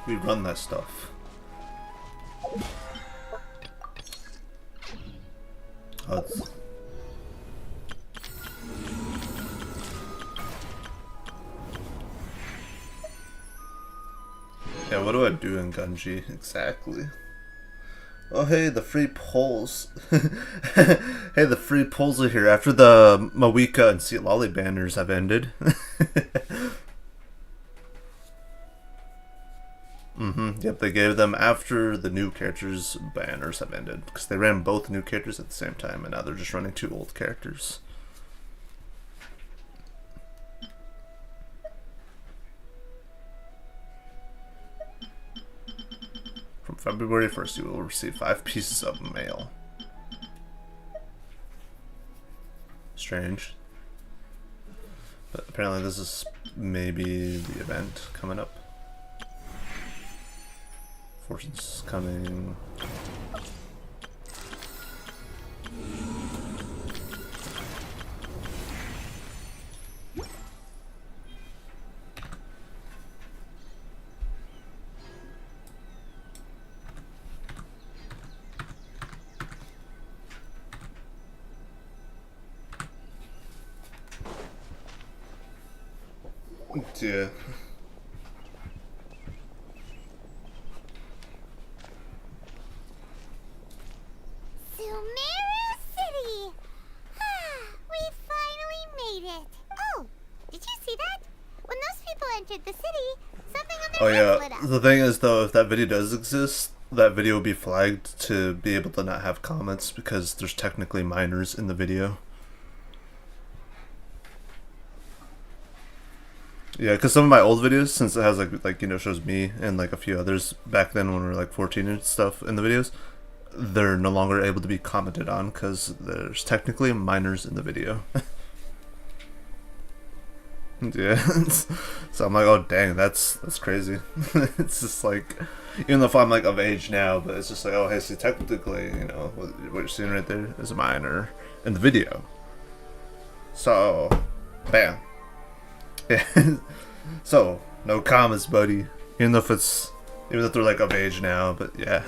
we run that stuff. Oh, yeah, what do I do in Gunji exactly? Oh hey, the free polls. Hey, the free polls are here after the Mawika and Seat Lolly banners have ended. Yep, they gave them after the new characters banners have ended. Because they ran both new characters at the same time, and now they're just running 2 old characters. From February 1st, you will receive 5 pieces of mail. Strange. But apparently this is maybe the event coming up. Fortune's coming. Yeah. Sumeru City! We finally made it! Oh, did you see that? When those people entered the city, something on their heads lit up. The thing is though, if that video does exist, that video will be flagged to be able to not have comments because there's technically minors in the video. Yeah, because some of my old videos, since it has like you know, shows me and like a few others back then when we were like 14 and stuff in the videos, they're no longer able to be commented on because there's technically minors in the video. Yeah, so I'm like, oh dang, that's crazy. It's just like, even though if I'm like of age now, but it's just like, oh hey, see, technically, you know, what you're seeing right there is a minor in the video. So, bam. Yeah. So, no comments, buddy. Even if they're like of age now, but yeah.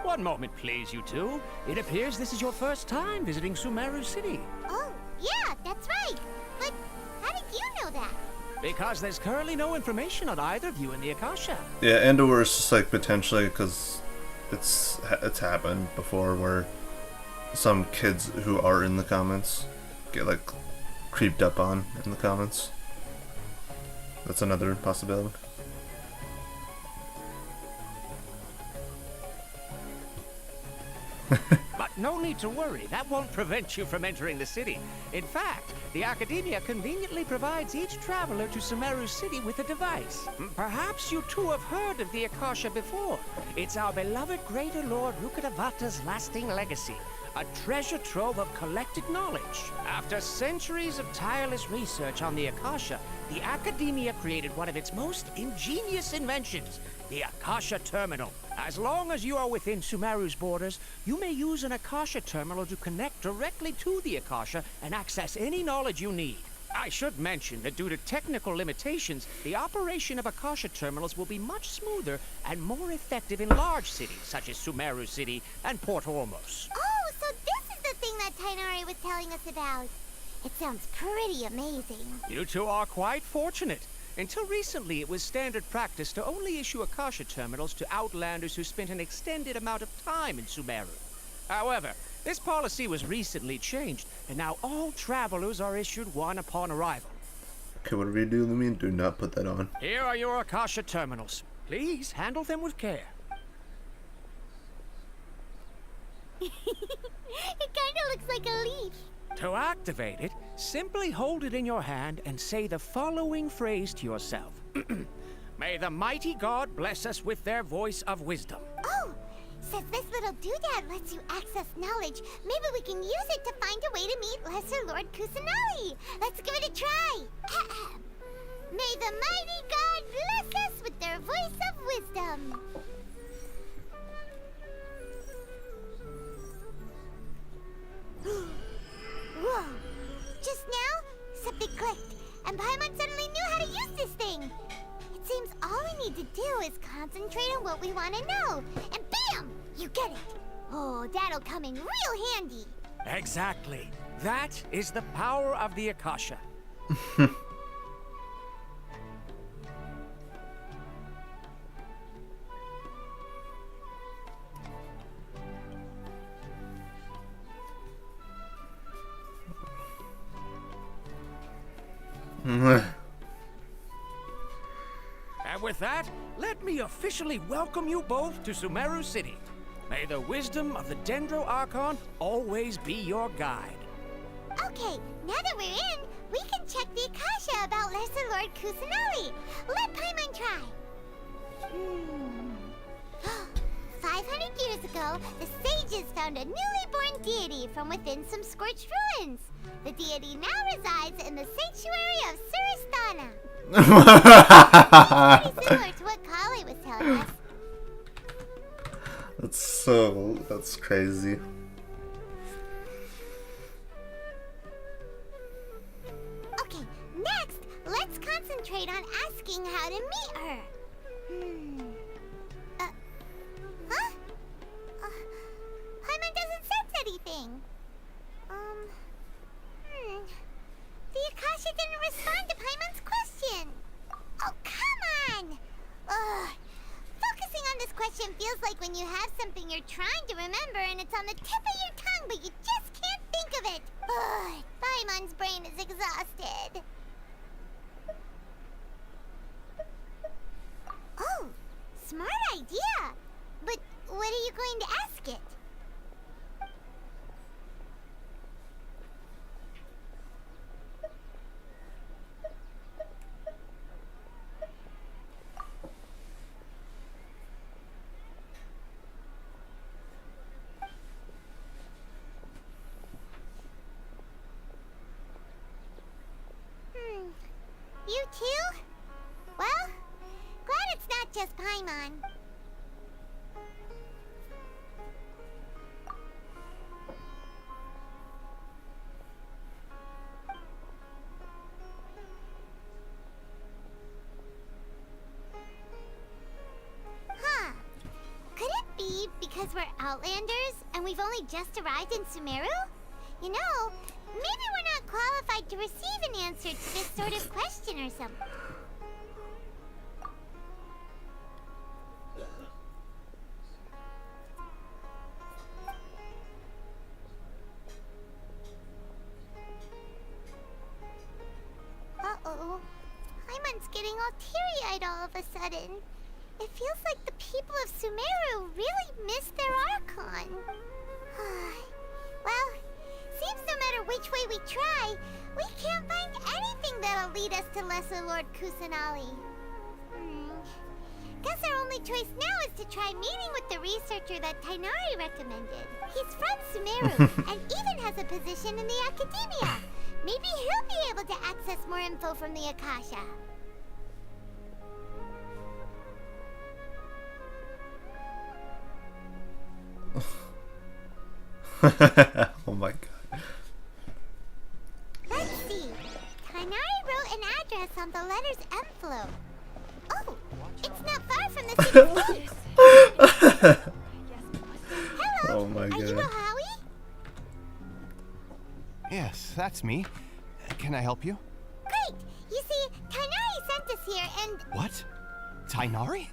One moment, please, you two. It appears this is your first time visiting Sumeru City. Oh, yeah, that's right. But how did you know that? Because there's currently no information on either of you in the Akasha. Yeah, and/or it's just like potentially because it's happened before where some kids who are in the comments get like creeped up on in the comments. That's another possibility. But no need to worry, that won't prevent you from entering the city. In fact, the Academia conveniently provides each traveler to Sumeru City with a device. Perhaps you two have heard of the Akasha before. It's our beloved Greater Lord Rukkhadevata's lasting legacy. A treasure trove of collected knowledge. After centuries of tireless research on the Akasha, the Academia created one of its most ingenious inventions, the Akasha Terminal. As long as you are within Sumeru's borders, you may use an Akasha Terminal to connect directly to the Akasha and access any knowledge you need. I should mention that due to technical limitations, the operation of Akasha Terminals will be much smoother and more effective in large cities, such as Sumeru City and Port Ormos. Oh, so this is the thing that Tainari was telling us about. It sounds pretty amazing. You two are quite fortunate. Until recently, it was standard practice to only issue Akasha Terminals to outlanders who spent an extended amount of time in Sumeru. However, this policy was recently changed, and now all travelers are issued one upon arrival. Okay, whatever you do, Lumion, do not put that on. Here are your Akasha Terminals. Please handle them with care. It kinda looks like a leaf. To activate it, simply hold it in your hand and say the following phrase to yourself. May the mighty God bless us with their voice of wisdom. Oh, since this little doodad lets you access knowledge, maybe we can use it to find a way to meet Lesser Lord Kusanali. Let's give it a try. May the mighty God bless us with their voice of wisdom. Whoa! Just now, and Paimon suddenly knew how to use this thing. It seems all we need to do is concentrate on what we want to know, and bam! You get it. Oh, that'll come in real handy. Exactly. That is the power of the Akasha. And with that, let me officially welcome you both to Sumeru City. May the wisdom of the Dendro Archon always be your guide. Okay, now that we're in, we can check the Akasha about Lesser Lord Kusanali. Let Paimon try. 500 years ago, the sages found a newly born deity from within some scorched ruins. The deity now resides in the sanctuary of Suristana. Pretty similar to what Kali was telling us. That's crazy. Okay, next, let's concentrate on asking how to meet her. Huh? Paimon doesn't sense anything. The Akasha didn't respond to Paimon's question. Oh, come on! Ugh. Focusing on this question feels like when you have something you're trying to remember and it's on the tip of your tongue, but you just can't think of it. Ugh. Paimon's brain is exhausted. Oh, smart idea. But what are you going to ask it? You too? Well, glad it's not just Paimon. Huh. Could it be because we're Outlanders and we've only just arrived in Sumeru? You know, maybe we're not qualified to receive an answer to this sort of question or something. Uh-oh. Paimon's getting all teary-eyed all of a sudden. It feels like the people of Sumeru really miss their Archon. Well, seems no matter which way we try, we can't find anything that'll lead us to Lesser Lord Kusanali. Guess our only choice now is to try meeting with the researcher that Tainari recommended. He's from Sumeru and even has a position in the Academia. Maybe he'll be able to access more info from the Akasha. Oh my god. Let's see. Tainari wrote an address on the letter's envelope. Oh, it's not far from the city. Hello, Oh my are you god. Howie? Yes, that's me. Can I help you? Great. You see, Tainari sent us here and... What? Tainari?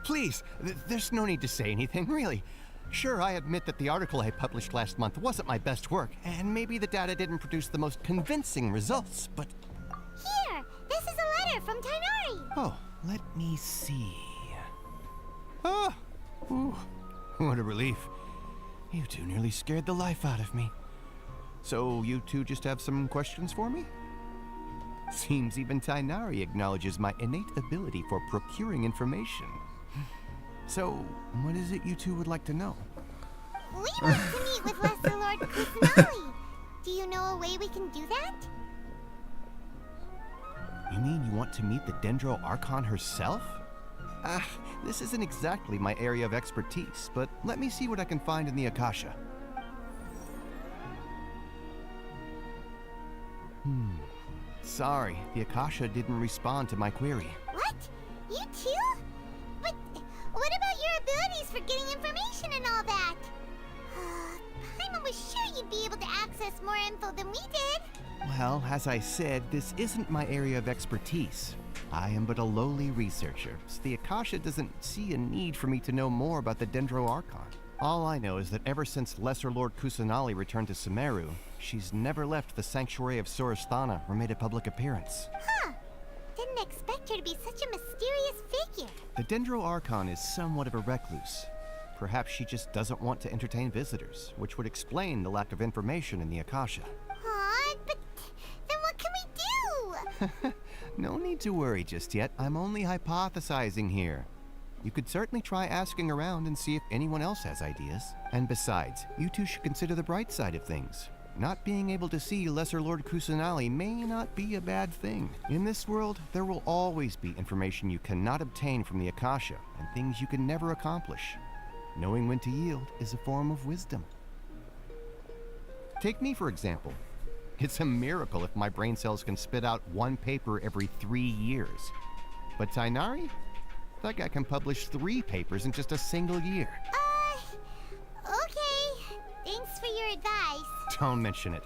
Please, there's no need to say anything, really. Sure, I admit that the article I published last month wasn't my best work, and maybe the data didn't produce the most convincing results, but... Here, this is a letter from Tainari. Oh, let me see. Ah! Ooh, what a relief. You two nearly scared the life out of me. So, you two just have some questions for me? Seems even Tainari acknowledges my innate ability for procuring information. So, what is it you two would like to know? We want to meet with Lesser Lord Kusanali. Do you know a way we can do that? You mean you want to meet the Dendro Archon herself? This isn't exactly my area of expertise, but let me see what I can find in the Akasha. Sorry, the Akasha didn't respond to my query. What? You too? But what about your abilities for getting information and all that? Paimon was sure you'd be able to access more info than we did. Well, as I said, this isn't my area of expertise. I am but a lowly researcher, so the Akasha doesn't see a need for me to know more about the Dendro Archon. All I know is that ever since Lesser Lord Kusanali returned to Sumeru, she's never left the Sanctuary of Sorasthana or made a public appearance. Huh. Didn't expect her to be such a mysterious figure. The Dendro Archon is somewhat of a recluse. Perhaps she just doesn't want to entertain visitors, which would explain the lack of information in the Akasha. Aw, but then what can we do? No need to worry just yet. I'm only hypothesizing here. You could certainly try asking around and see if anyone else has ideas. And besides, you two should consider the bright side of things. Not being able to see Lesser Lord Kusanali may not be a bad thing. In this world, there will always be information you cannot obtain from the Akasha, and things you can never accomplish. Knowing when to yield is a form of wisdom. Take me, for example. It's a miracle if my brain cells can spit out one paper every 3 years. But Tainari? That guy can publish 3 papers in just a single year. Okay. Thanks for your advice. Don't mention it.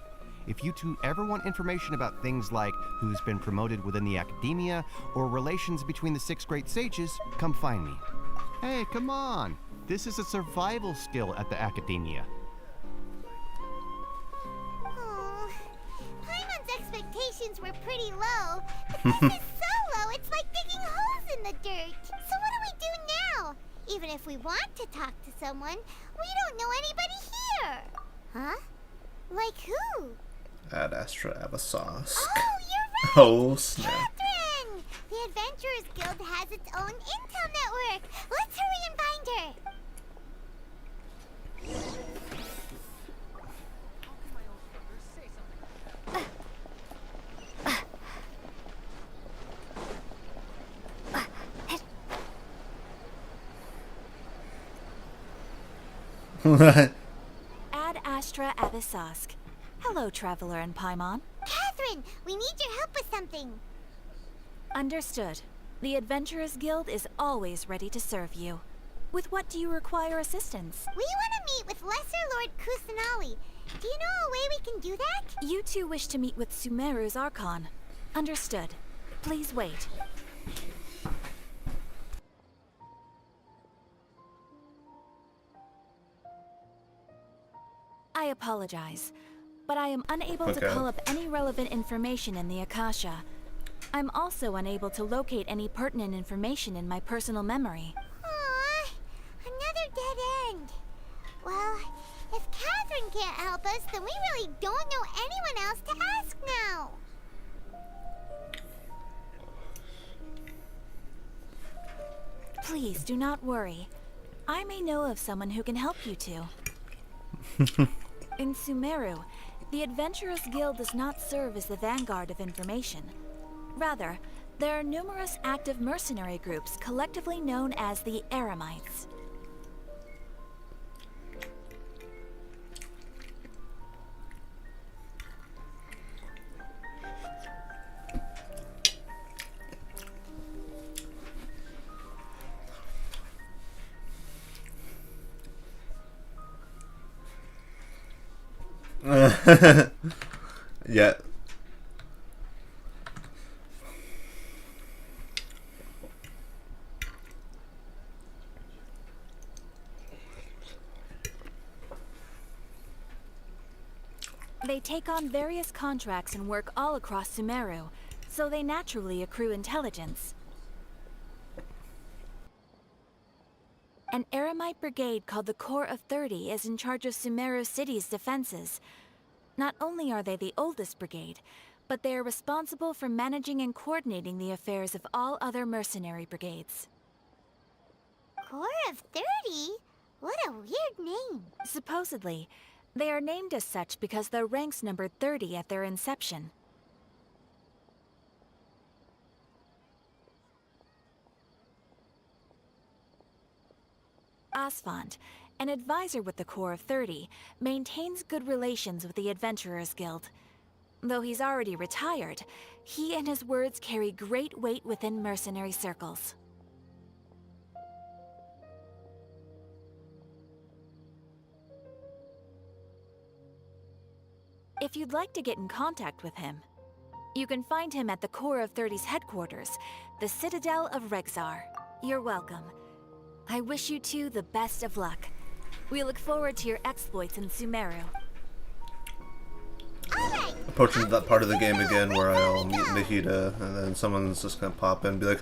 If you two ever want information about things like who's been promoted within the academia or relations between the 6 great sages, come find me. Hey, come on. This is a survival skill at the academia. Oh, Paimon's expectations were pretty low, but this is so low, it's like digging holes in the dirt. So what do we do now? Even if we want to talk to someone, we don't know anybody here. Huh? Like who? Ad Astra Abasos. Oh, you're right! Oh, snap. Catherine! The Adventurers Guild has its own intel network. Let's hurry and find her. Ad Astra Avisosk. Hello, Traveler and Paimon. Catherine, we need your help with something. Understood. The Adventurers Guild is always ready to serve you. With what do you require assistance? We want to meet with Lesser Lord Kusanali. Do you know a way we can do that? You two wish to meet with Sumeru's Archon. Understood. Please wait. I apologize, but I am unable to call up any relevant information in the Akasha. I'm also unable to locate any pertinent information in my personal memory. Aww, another dead end. Well, if Catherine can't help us, then we really don't know anyone else to ask now. Please do not worry. I may know of someone who can help you two. In Sumeru, the Adventurers Guild does not serve as the vanguard of information. Rather, there are numerous active mercenary groups collectively known as the Eremites. Yeah. They take on various contracts and work all across Sumeru, so they naturally accrue intelligence. An Eremite brigade called the Corps of 30 is in charge of Sumeru City's defenses. Not only are they the oldest brigade, but they are responsible for managing and coordinating the affairs of all other mercenary brigades. Corps of 30? What a weird name. Supposedly, they are named as such because their ranks numbered 30 at their inception. Asfand, an advisor with the Corps of 30, maintains good relations with the Adventurers Guild. Though he's already retired, he and his words carry great weight within mercenary circles. If you'd like to get in contact with him, you can find him at the Core of 30's headquarters, the Citadel of Rexar. You're welcome. I wish you two the best of luck. We look forward to your exploits in Sumeru. Approaching that part of the game again where I'll meet Nahida, and then someone's just gonna pop in and be like,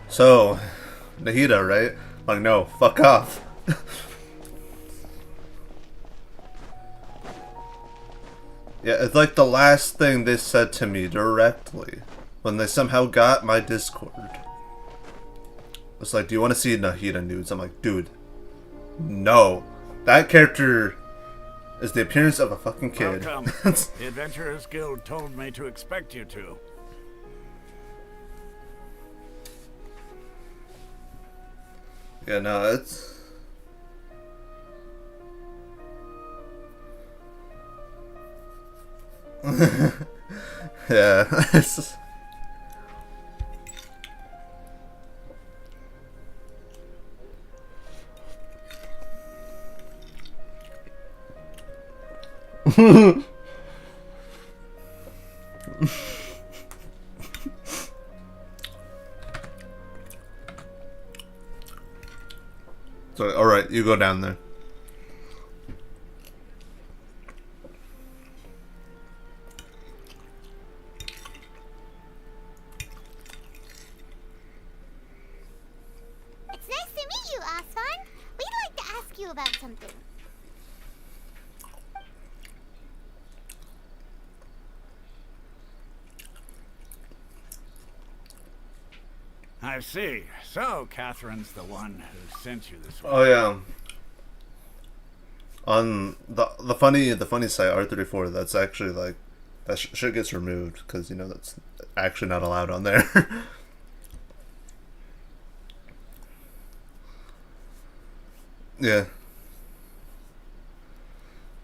"So, Nahida, right?" I'm like, no, fuck off. Yeah, it's like the last thing they said to me directly when they somehow got my Discord. It's like, "Do you want to see Nahida nudes?" I'm like, dude, no. That character is the appearance of a fucking kid. Welcome. The Adventurers Guild told me to expect you to. Yeah, no, it's... yeah, it's just... So, alright, you go down there. It's nice to meet you, Asvan. We'd like to ask you about something. I see. So, Catherine's the one who sent you this way. Oh yeah. On the funny site R34, that's actually like that shit gets removed because you know that's actually not allowed on there. Yeah.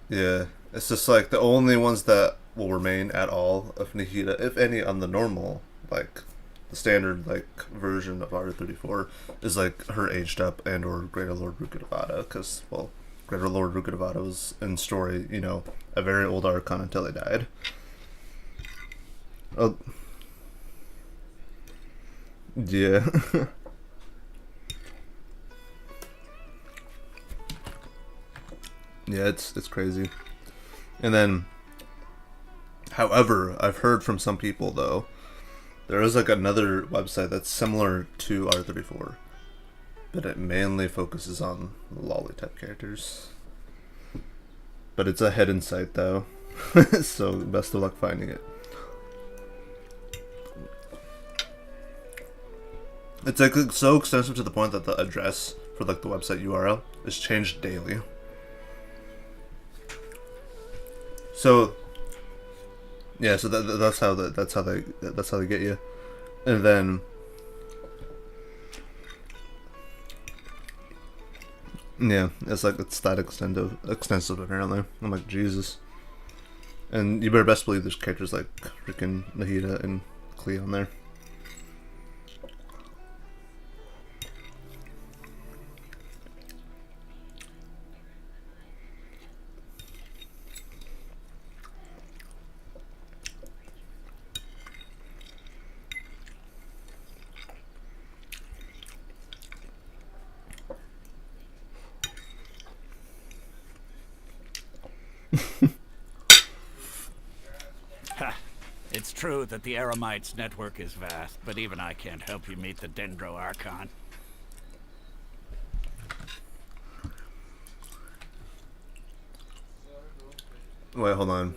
Yeah. It's just like the only ones that will remain at all of Nahida, if any, on the normal, like the standard like version of R34 is like her aged up and or Greater Lord Rukadavada, because well, Greater Lord Rukadavada was in story, you know, a very old Archon until he died. Oh, yeah. Yeah, it's crazy. And then, however, I've heard from some people though, there is like another website that's similar to R34, but it mainly focuses on lolly type characters. But it's a hidden site though, so best of luck finding it. It's like so extensive to the point that the address for like the website URL is changed daily. So yeah, so that's how they get you, and then yeah, it's like it's that extensive apparently. I'm like, Jesus, and you better best believe there's characters like freaking Nahida and Klee on there. It's true that the Eremites' network is vast, but even I can't help you meet the Dendro Archon. Wait, hold on.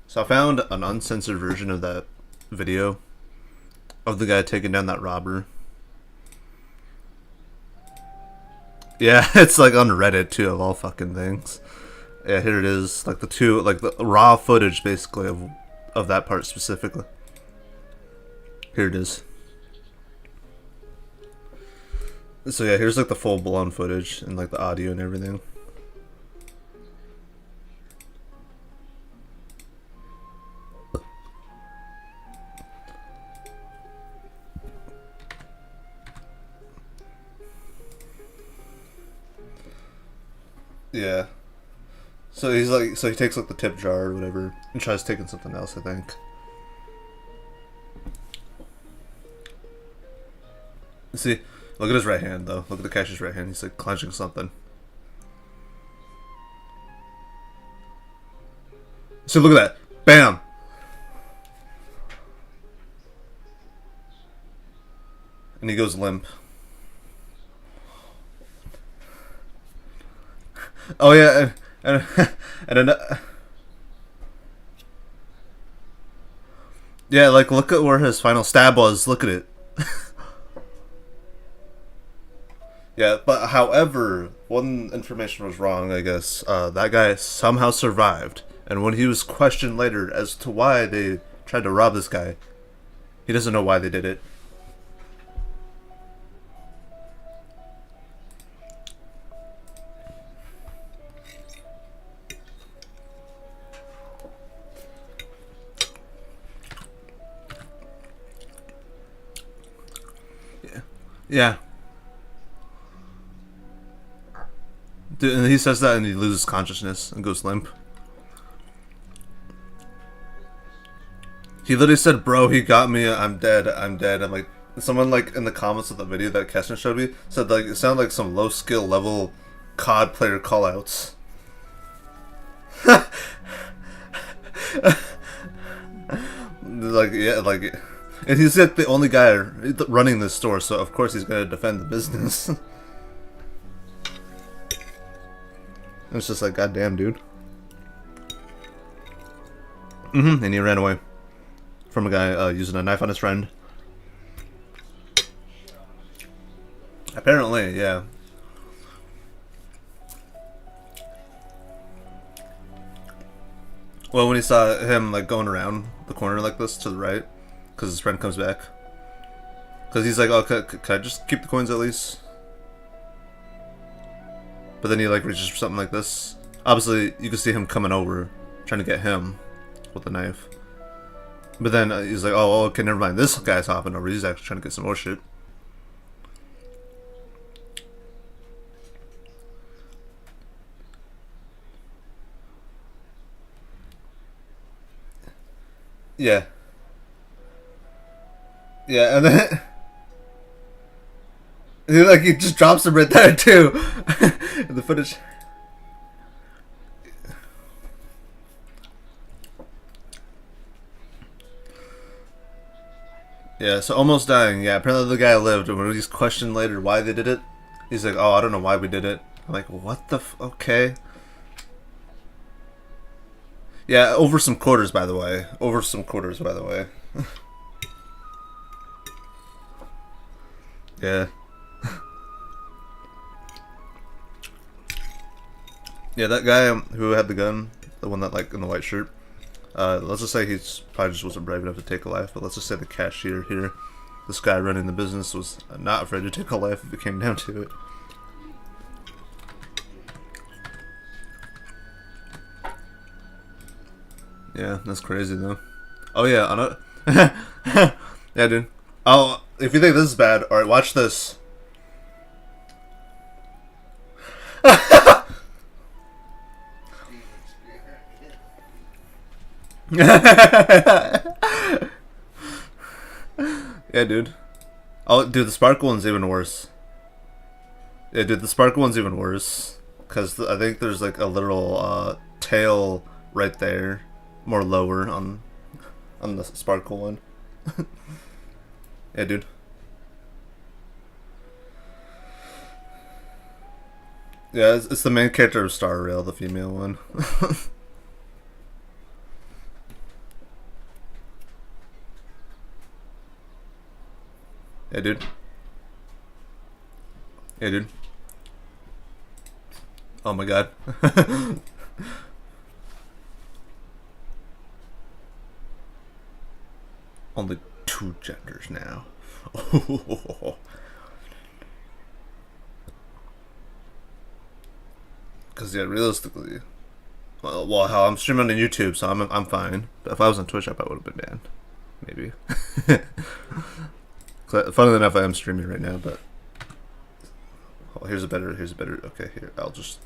So I found an uncensored version of that video of the guy taking down that robber. Yeah, it's like on Reddit too, of all fucking things. Yeah, here it is. Like the raw footage basically of that part specifically. Here it is. So yeah, here's like the full blown footage and like the audio and everything. Yeah. So he's like, so he takes like the tip jar or whatever and tries taking something else, I think. See, look at his right hand though. Look at the cashier's right hand. He's like clenching something. So look at that. Bam! And he goes limp. Oh yeah, and yeah, like look at where his final stab was. Look at it. Yeah, but however, one information was wrong. I guess that guy somehow survived, and when he was questioned later as to why they tried to rob this guy, he doesn't know why they did it. Yeah. Dude, and he says that and he loses consciousness and goes limp. He literally said, bro, he got me, I'm dead, I'm dead. I'm like, someone like in the comments of the video that Kessner showed me said like it sounded like some low skill level COD player callouts. Like, yeah, like, and he's like the only guy running this store, so of course he's gonna defend the business. It's just like, goddamn, dude. And he ran away from a guy using a knife on his friend. Apparently, yeah. Well, when he saw him like going around the corner like this to the right, because his friend comes back. Because he's like, oh, can I just keep the coins at least? But then he like reaches for something like this. Obviously, you can see him coming over, trying to get him with the knife. But then he's like, oh, okay, never mind. This guy's hopping over. He's actually trying to get some more shit. Yeah. Yeah, and then he just drops him right there too. The footage. Yeah, so almost dying. Yeah, apparently the guy lived, and when he's questioned later why they did it, he's like, "Oh, I don't know why we did it." I'm like, "What the? Okay." Yeah, over some quarters, by the way. Over some quarters, by the way. Yeah. Yeah, that guy who had the gun, the one that like in the white shirt. Let's just say he's probably just wasn't brave enough to take a life. But let's just say the cashier here, this guy running the business, was not afraid to take a life if it came down to it. Yeah, that's crazy though. Oh yeah, I know. Yeah, dude. Oh, if you think this is bad, all right, watch this. Yeah, dude. Oh, dude, the sparkle one's even worse. Yeah, dude, the sparkle one's even worse. Because I think there's like a literal tail right there. More lower on the sparkle one. Yeah, dude. Yeah, it's the main character of Star Rail, the female one. Yeah, dude. Yeah, dude. Oh my god. Only 2 genders now. Because yeah, realistically, well, how I'm streaming on YouTube, so I'm fine. But if I was on Twitch, I probably would have been banned. Maybe. Funnily enough, I am streaming right now, but oh, here's a better. Okay, here I'll just.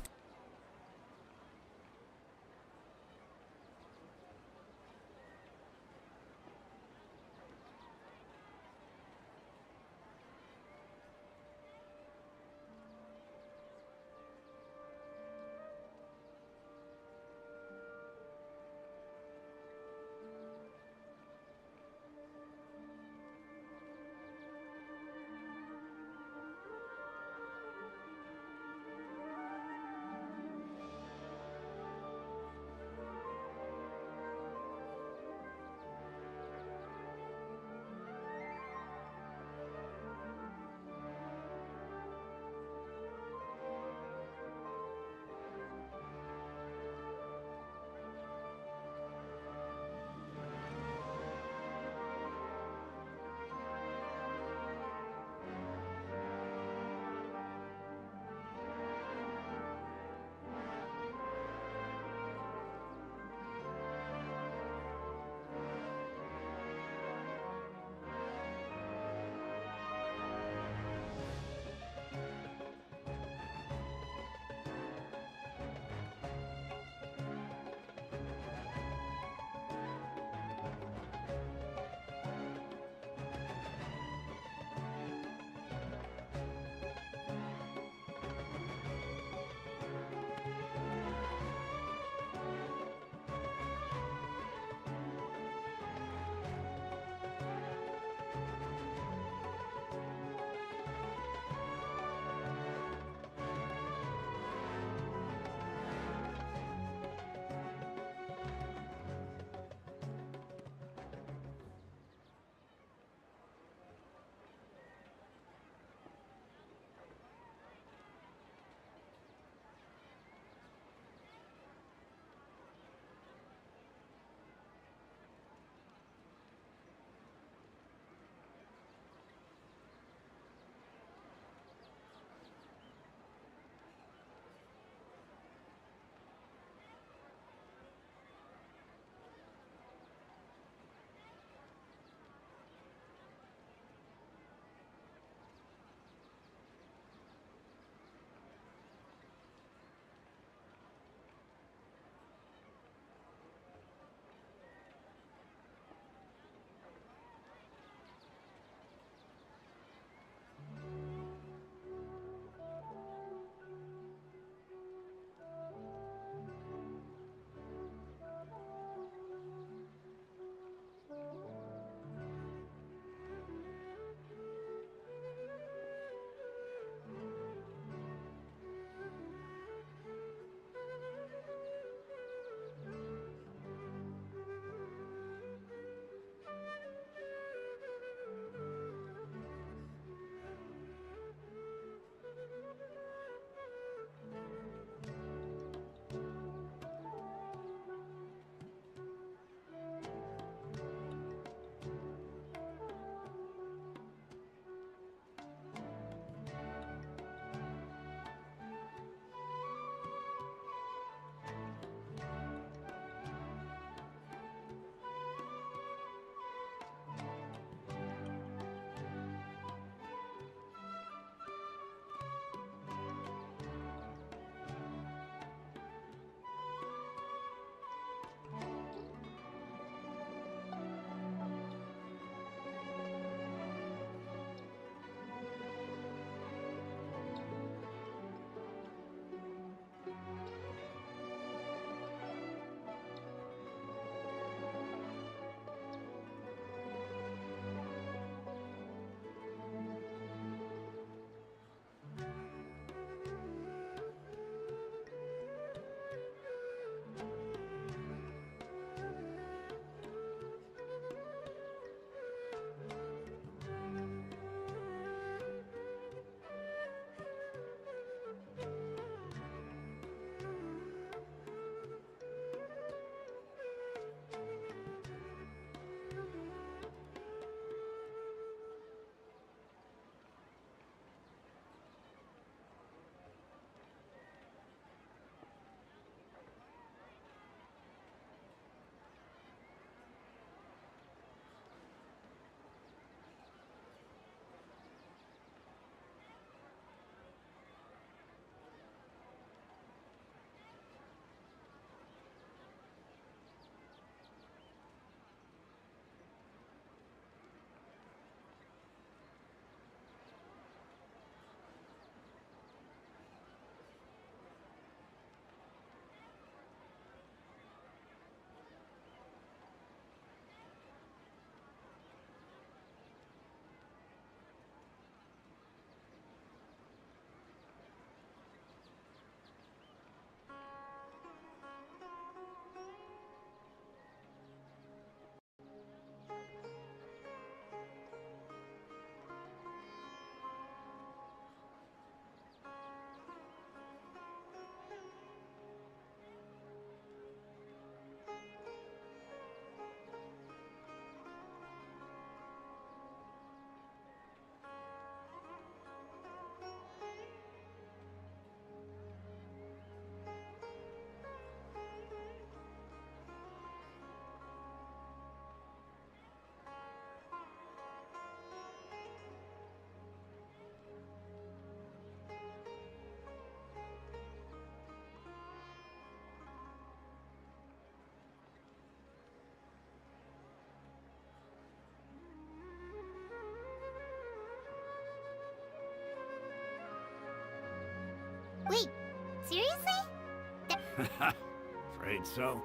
Afraid so.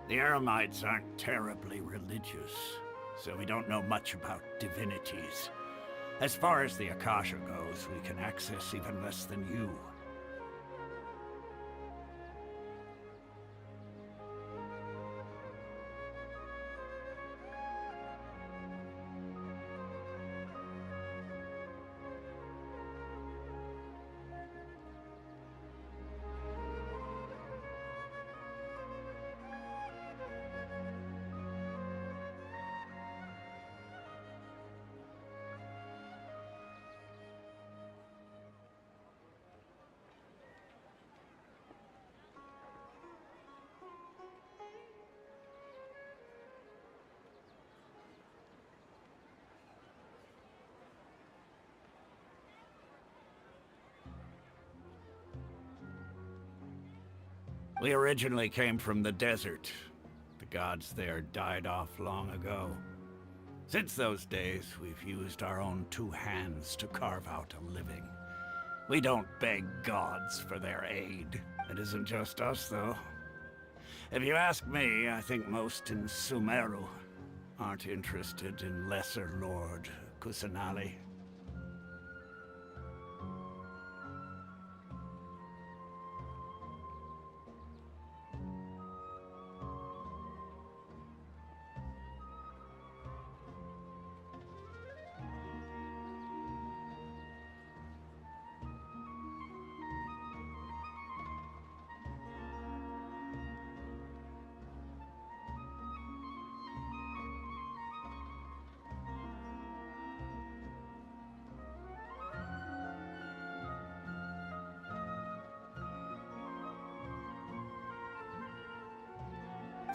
The Eremites aren't terribly religious, so we don't know much about divinities. As far as the Akasha goes, we can access even less than you. We originally came from the desert. The gods there died off long ago. Since those days, we've used our own two hands to carve out a living. We don't beg gods for their aid. It isn't just us, though. If you ask me, I think most in Sumeru aren't interested in Lesser Lord Kusanali.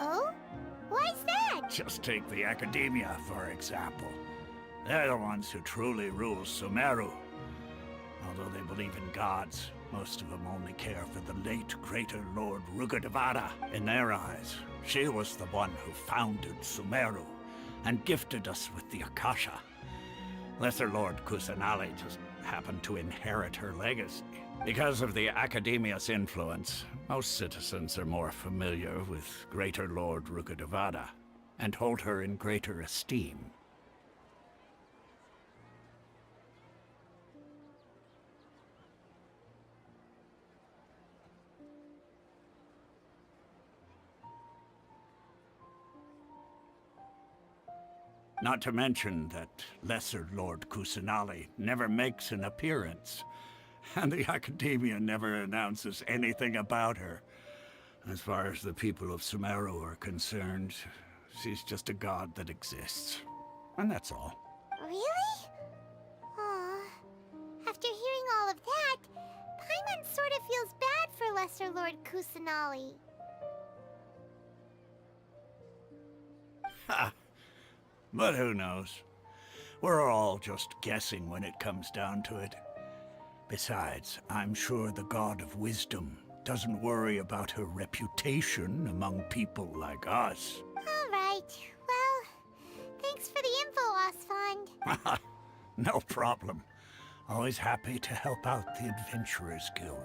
Oh? Why's that? Just take the Academia, for example. They're the ones who truly rule Sumeru. Although they believe in gods, most of them only care for the late Greater Lord Rugudevada. In their eyes, she was the one who founded Sumeru and gifted us with the Akasha. Lesser Lord Kusanali just happened to inherit her legacy. Because of the Academia's influence, most citizens are more familiar with Greater Lord Rugudevada and hold her in greater esteem. Not to mention that Lesser Lord Kusanali never makes an appearance, and the Academia never announces anything about her. As far as the people of Sumeru are concerned, she's just a god that exists. And that's all. Really? Aw. After hearing all of that, Paimon sort of feels bad for Lesser Lord Kusanali. Ha! But who knows? We're all just guessing when it comes down to it. Besides, I'm sure the God of Wisdom doesn't worry about her reputation among people like us. All right. Well, thanks for the info, Osfond. No problem. Always happy to help out the Adventurers Guild.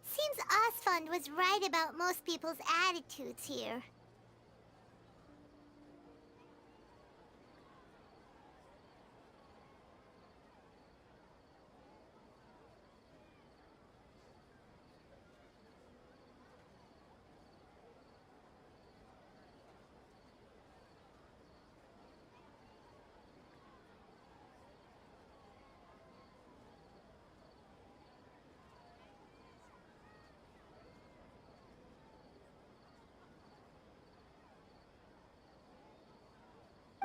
Seems Osfond was right about most people's attitudes here.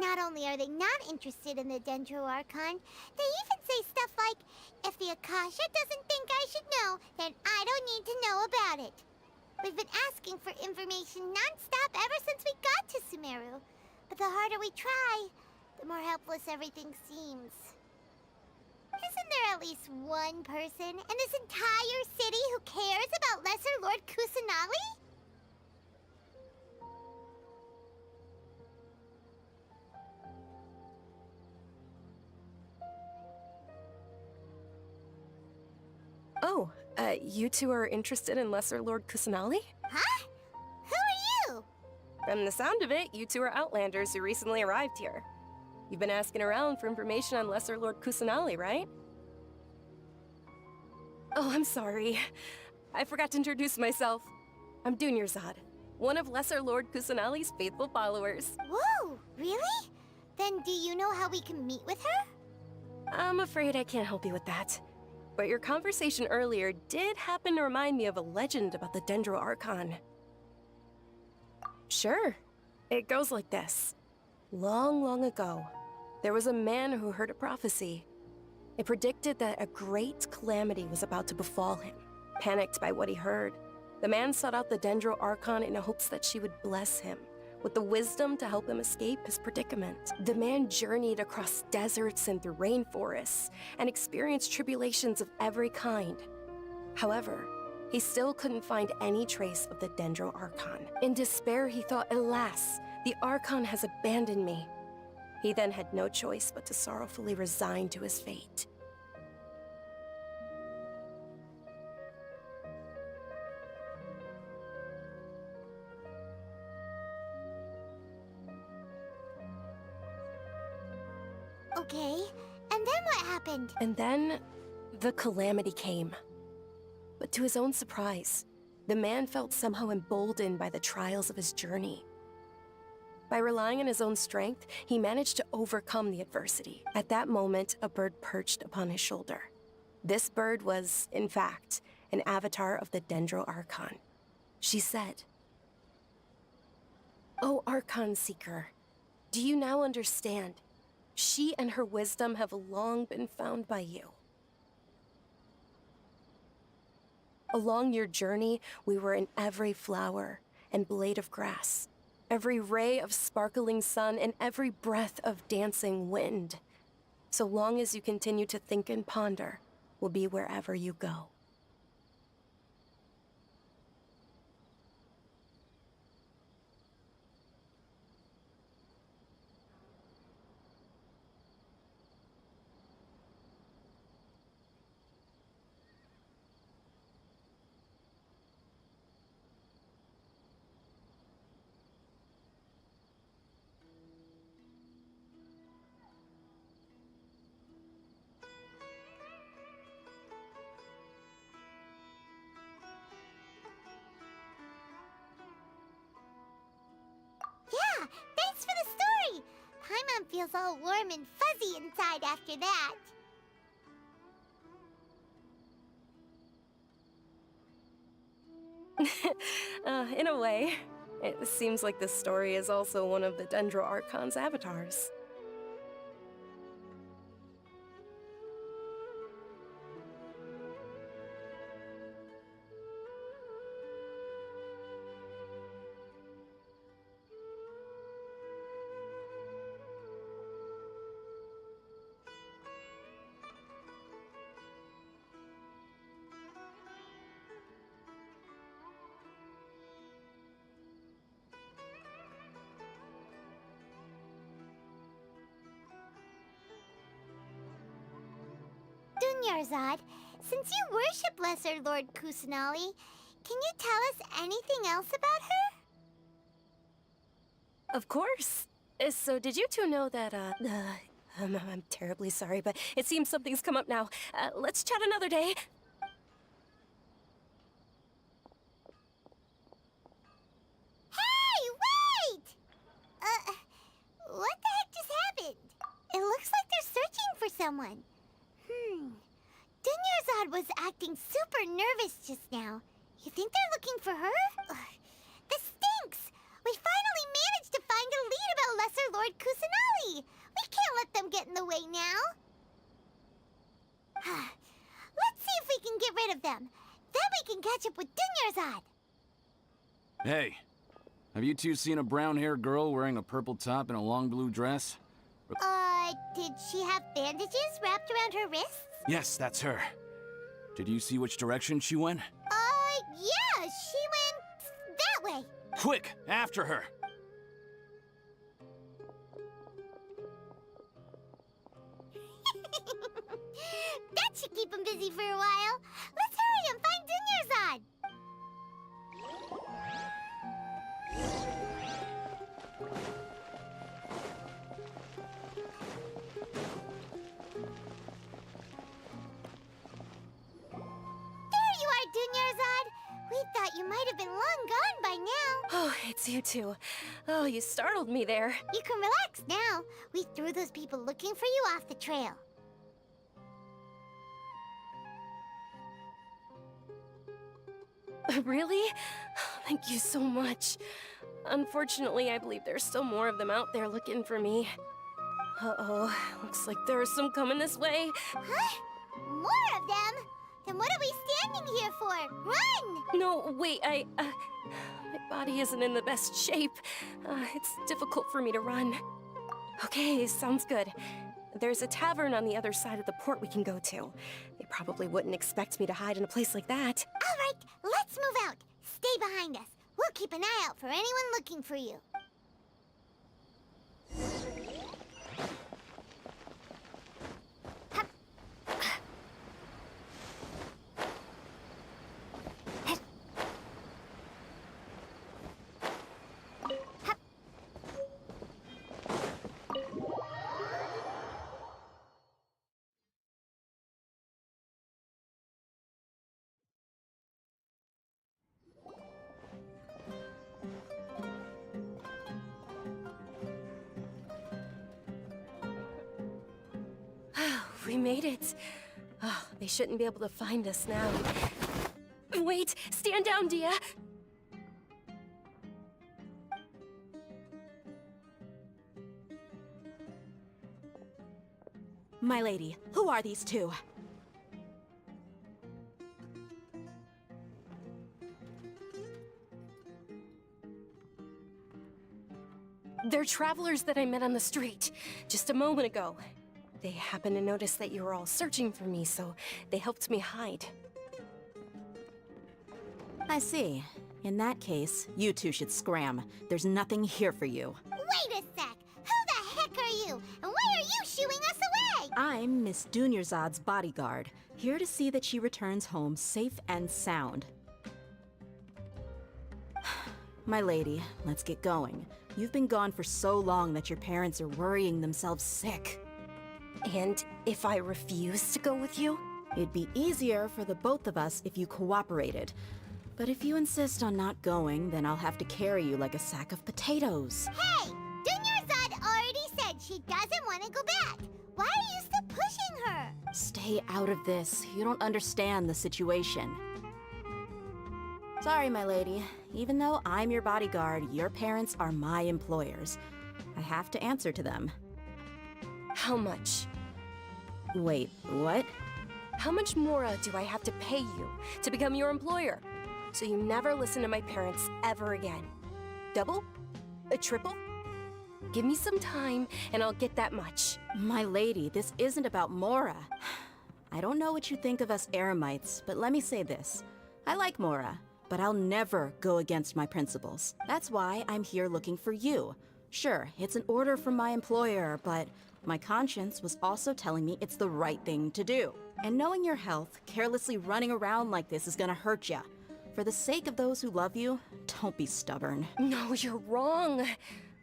Not only are they not interested in the Dendro Archon, they even say stuff like, if the Akasha doesn't think I should know, then I don't need to know about it. We've been asking for information non-stop ever since we got to Sumeru. But the harder we try, the more helpless everything seems. Isn't there at least one person in this entire city who cares about Lesser Lord Kusanali? You two are interested in Lesser Lord Kusanali? Huh? Who are you? From the sound of it, you two are Outlanders who recently arrived here. You've been asking around for information on Lesser Lord Kusanali, right? Oh, I'm sorry. I forgot to introduce myself. I'm Dunyarzad, one of Lesser Lord Kusanali's faithful followers. Whoa, really? Then do you know how we can meet with her? I'm afraid I can't help you with that. But your conversation earlier did happen to remind me of a legend about the Dendro Archon. Sure. It goes like this. Long, long ago, there was a man who heard a prophecy. It predicted that a great calamity was about to befall him. Panicked by what he heard, the man sought out the Dendro Archon in hopes that she would bless him with the wisdom to help him escape his predicament. The man journeyed across deserts and through rainforests and experienced tribulations of every kind. However, he still couldn't find any trace of the Dendro Archon. In despair, he thought, alas, the Archon has abandoned me. He then had no choice but to sorrowfully resign to his fate. Okay, and then what happened? And then, the calamity came. But to his own surprise, the man felt somehow emboldened by the trials of his journey. By relying on his own strength, he managed to overcome the adversity. At that moment, a bird perched upon his shoulder. This bird was, in fact, an avatar of the Dendro Archon. She said, "O Archon Seeker, do you now understand? She and her wisdom have long been found by you. Along your journey, we were in every flower and blade of grass, every ray of sparkling sun, and every breath of dancing wind. So long as you continue to think and ponder, we'll be wherever you go." Yeah, thanks for the story! Paimon feels all warm and fuzzy inside after that. In a way. It seems like this story is also one of the Dendro Archon's avatars. Dunyarzad, since you worship Lesser Lord Kusanali, can you tell us anything else about her? Of course. So did you two know that, I'm terribly sorry, but it seems something's come up now. Let's chat another day. Hey, wait! What the heck just happened? It looks like they're searching for someone. Dunyarzad was acting super nervous just now. You think they're looking for her? Ugh, this stinks! We finally managed to find a lead about Lesser Lord Kusanali! We can't let them get in the way now! Let's see if we can get rid of them. Then we can catch up with Dunyarzad! Hey, have you two seen a brown-haired girl wearing a purple top and a long blue dress? Did she have bandages wrapped around her wrists? Yes, that's her. Did you see which direction she went? Yeah, she went that way. Quick, after her! That should keep him busy for a while. Let's hurry and find Dunyarzad! There you are, Dunyarzad! We thought you might have been long gone by now. Oh, it's you two. Oh, you startled me there. You can relax now. We threw those people looking for you off the trail. Really? Thank you so much. Unfortunately, I believe there's still more of them out there looking for me. Uh-oh, looks like there are some coming this way. Huh? More of them? Then what are we standing here for? Run! No, wait, my body isn't in the best shape. It's difficult for me to run. Okay, sounds good. There's a tavern on the other side of the port we can go to. They probably wouldn't expect me to hide in a place like that. All right, let's move out. Stay behind us. We'll keep an eye out for anyone looking for you. We made it. Oh, they shouldn't be able to find us now. Wait! Stand down, Dia! My lady, who are these two? They're travelers that I met on the street just a moment ago. They happened to notice that you were all searching for me, so they helped me hide. I see. In that case, you two should scram. There's nothing here for you. Wait a sec! Who the heck are you? And why are you shooing us away? I'm Miss Dunyarzad's bodyguard, here to see that she returns home safe and sound. My lady, let's get going. You've been gone for so long that your parents are worrying themselves sick. And if I refuse to go with you? It'd be easier for the both of us if you cooperated. But if you insist on not going, then I'll have to carry you like a sack of potatoes. Hey! Dunyarzad already said she doesn't want to go back. Why are you still pushing her? Stay out of this. You don't understand the situation. Sorry, my lady. Even though I'm your bodyguard, your parents are my employers. I have to answer to them. How much? Wait, what? How much more do I have to pay you to become your employer? So you never listen to my parents ever again. Double? A triple? Give me some time and I'll get that much. My lady, this isn't about Mora. I don't know what you think of us Eremites, but let me say this. I like Mora, but I'll never go against my principles. That's why I'm here looking for you. Sure, it's an order from my employer, but my conscience was also telling me it's the right thing to do. And knowing your health, carelessly running around like this is gonna hurt ya. For the sake of those who love you, don't be stubborn. No, you're wrong.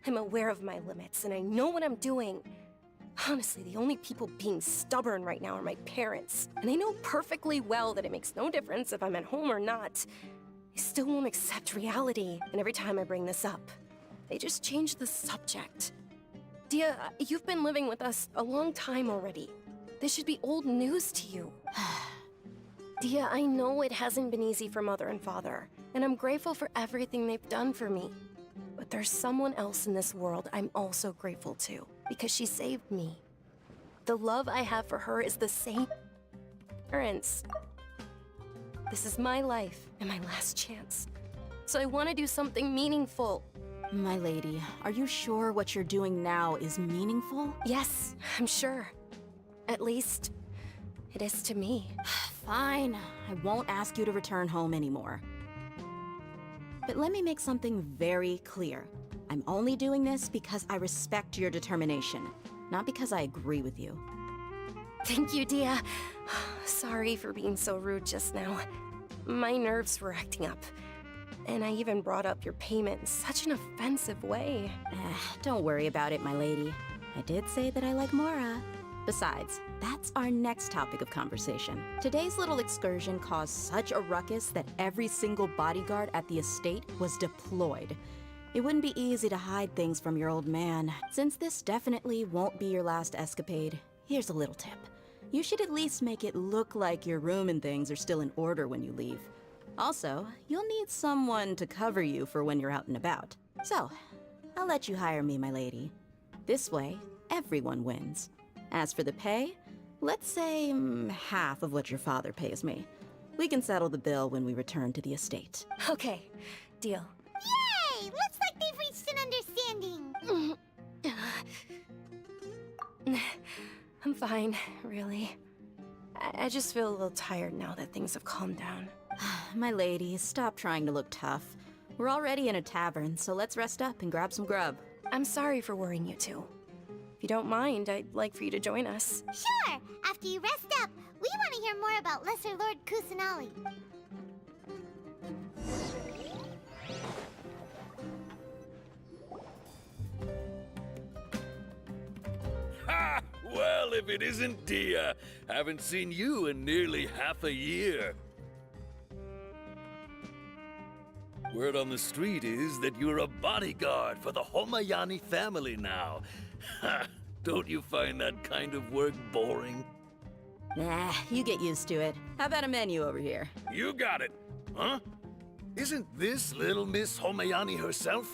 I'm aware of my limits and I know what I'm doing. Honestly, the only people being stubborn right now are my parents. And they know perfectly well that it makes no difference if I'm at home or not. They still won't accept reality. And every time I bring this up, they just change the subject. Dia, you've been living with us a long time already. This should be old news to you. Dia, I know it hasn't been easy for Mother and Father, and I'm grateful for everything they've done for me. But there's someone else in this world I'm also grateful to, because she saved me. The love I have for her is the same. Parents. This is my life and my last chance. So I want to do something meaningful. My lady, are you sure what you're doing now is meaningful? Yes, I'm sure. At least, it is to me. Fine, I won't ask you to return home anymore. But let me make something very clear. I'm only doing this because I respect your determination, not because I agree with you. Thank you, Dia. Sorry for being so rude just now. My nerves were acting up. And I even brought up your payment in such an offensive way. Don't worry about it, my lady. I did say that I like Mora. Besides, that's our next topic of conversation. Today's little excursion caused such a ruckus that every single bodyguard at the estate was deployed. It wouldn't be easy to hide things from your old man. Since this definitely won't be your last escapade, here's a little tip. You should at least make it look like your room and things are still in order when you leave. Also, you'll need someone to cover you for when you're out and about. So, I'll let you hire me, my lady. This way, everyone wins. As for the pay, let's say half of what your father pays me. We can settle the bill when we return to the estate. Okay, deal. Yay! Looks like they've reached an understanding. I'm fine, really. I just feel a little tired now that things have calmed down. My lady, stop trying to look tough. We're already in a tavern, so let's rest up and grab some grub. I'm sorry for worrying you two. If you don't mind, I'd like for you to join us. Sure! After you rest up, we want to hear more about Lesser Lord Kusanali. Ha! Well, if it isn't Dia. Haven't seen you in nearly half a year. Word on the street is that you're a bodyguard for the Homayani family now. Ha! Don't you find that kind of work boring? Nah, you get used to it. How about a menu over here? You got it. Huh? Isn't this little Miss Homayani herself?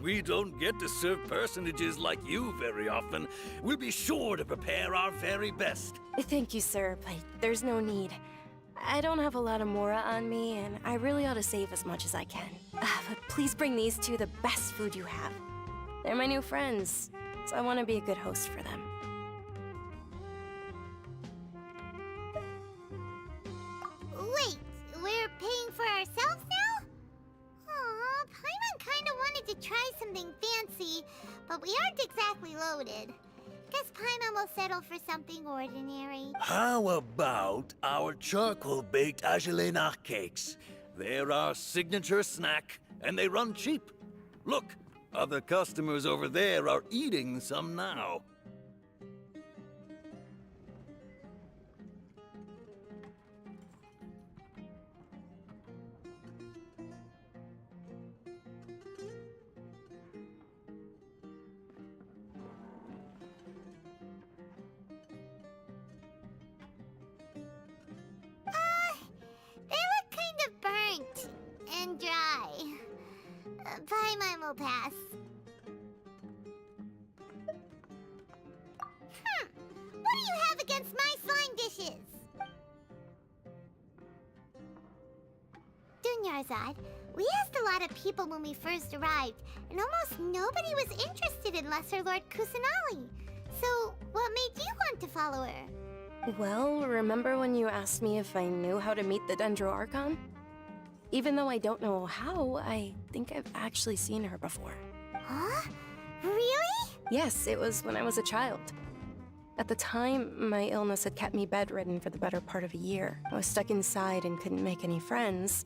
We don't get to serve personages like you very often. We'll be sure to prepare our very best. Thank you, sir, but there's no need. I don't have a lot of Mora on me, and I really ought to save as much as I can. But please bring these two the best food you have. They're my new friends, so I want to be a good host for them. Wait, we're paying for ourselves now? Aw, Paimon kinda wanted to try something fancy, but we aren't exactly loaded. Guess Paimon will settle for something ordinary. How about our charcoal-baked Agelena cakes? They're our signature snack, and they run cheap. Look, other customers over there are eating some now. They look kind of burnt and dry. Paimon will pass. What do you have against my slime dishes? Dunyarzad, we asked a lot of people when we first arrived, and almost nobody was interested in Lesser Lord Kusanali. So, what made you want to follow her? Well, remember when you asked me if I knew how to meet the Dendro Archon? Even though I don't know how, I think I've actually seen her before. Huh? Really? Yes, it was when I was a child. At the time, my illness had kept me bedridden for the better part of a year. I was stuck inside and couldn't make any friends,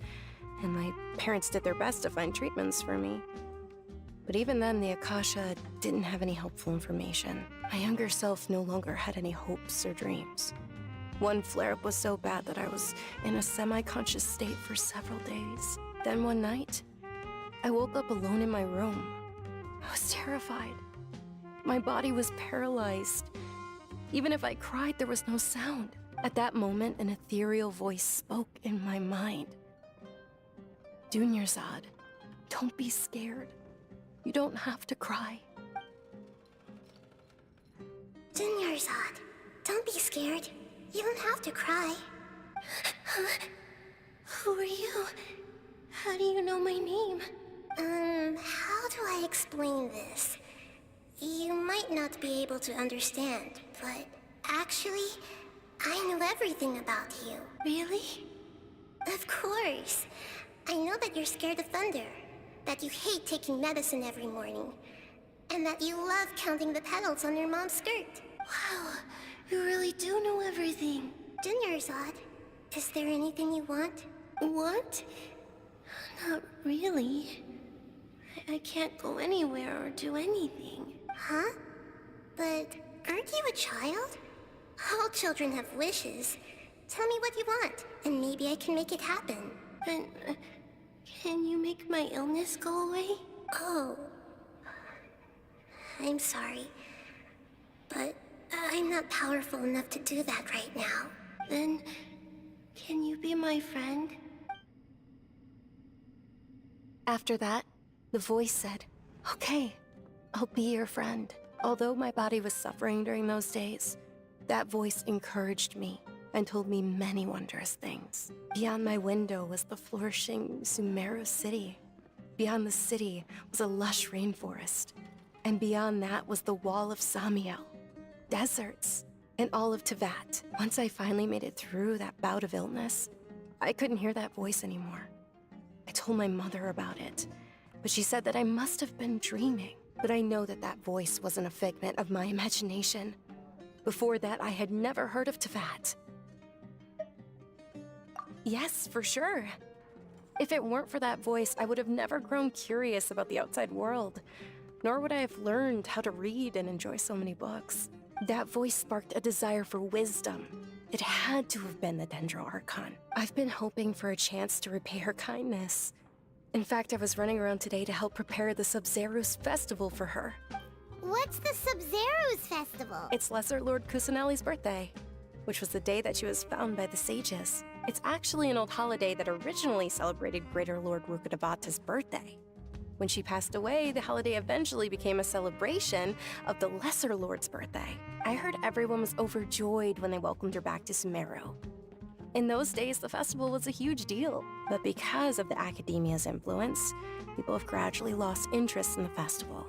and my parents did their best to find treatments for me. But even then, the Akasha didn't have any helpful information. My younger self no longer had any hopes or dreams. One flare-up was so bad that I was in a semi-conscious state for several days. Then one night, I woke up alone in my room. I was terrified. My body was paralyzed. Even if I cried, there was no sound. At that moment, an ethereal voice spoke in my mind. Dunyarzad, don't be scared. You don't have to cry. Dunyarzad, don't be scared. You don't have to cry. Who are you? How do you know my name? How do I explain this? You might not be able to understand, but actually, I know everything about you. Really? Of course. I know that you're scared of thunder, that you hate taking medicine every morning, and that you love counting the petals on your mom's skirt. Wow, you really do know everything. Dunyarzad, is there anything you want? What? Not really. I can't go anywhere or do anything. Huh? But aren't you a child? All children have wishes. Tell me what you want, and maybe I can make it happen. But can you make my illness go away? Oh. I'm sorry. But I'm not powerful enough to do that right now. Then can you be my friend? After that, the voice said, "Okay, I'll be your friend." Although my body was suffering during those days, that voice encouraged me and told me many wondrous things. Beyond my window was the flourishing Sumeru city. Beyond the city was a lush rainforest. And beyond that was the wall of Samiel, deserts, and all of Tevat. Once I finally made it through that bout of illness, I couldn't hear that voice anymore. I told my mother about it, but she said that I must have been dreaming. But I know that that voice wasn't a figment of my imagination. Before that, I had never heard of Tevat. Yes, for sure. If it weren't for that voice, I would have never grown curious about the outside world, nor would I have learned how to read and enjoy so many books. That voice sparked a desire for wisdom. It had to have been the Dendro Archon. I've been hoping for a chance to repay her kindness. In fact, I was running around today to help prepare the Sub-Zerus festival for her. What's the Sub-Zerus festival? It's Lesser Lord Kusanali's birthday, which was the day that she was found by the sages. It's actually an old holiday that originally celebrated Greater Lord Rukkhadevata's birthday. When she passed away, the holiday eventually became a celebration of the Lesser Lord's birthday. I heard everyone was overjoyed when they welcomed her back to Sumeru. In those days, the festival was a huge deal, but because of the Academia's influence, people have gradually lost interest in the festival.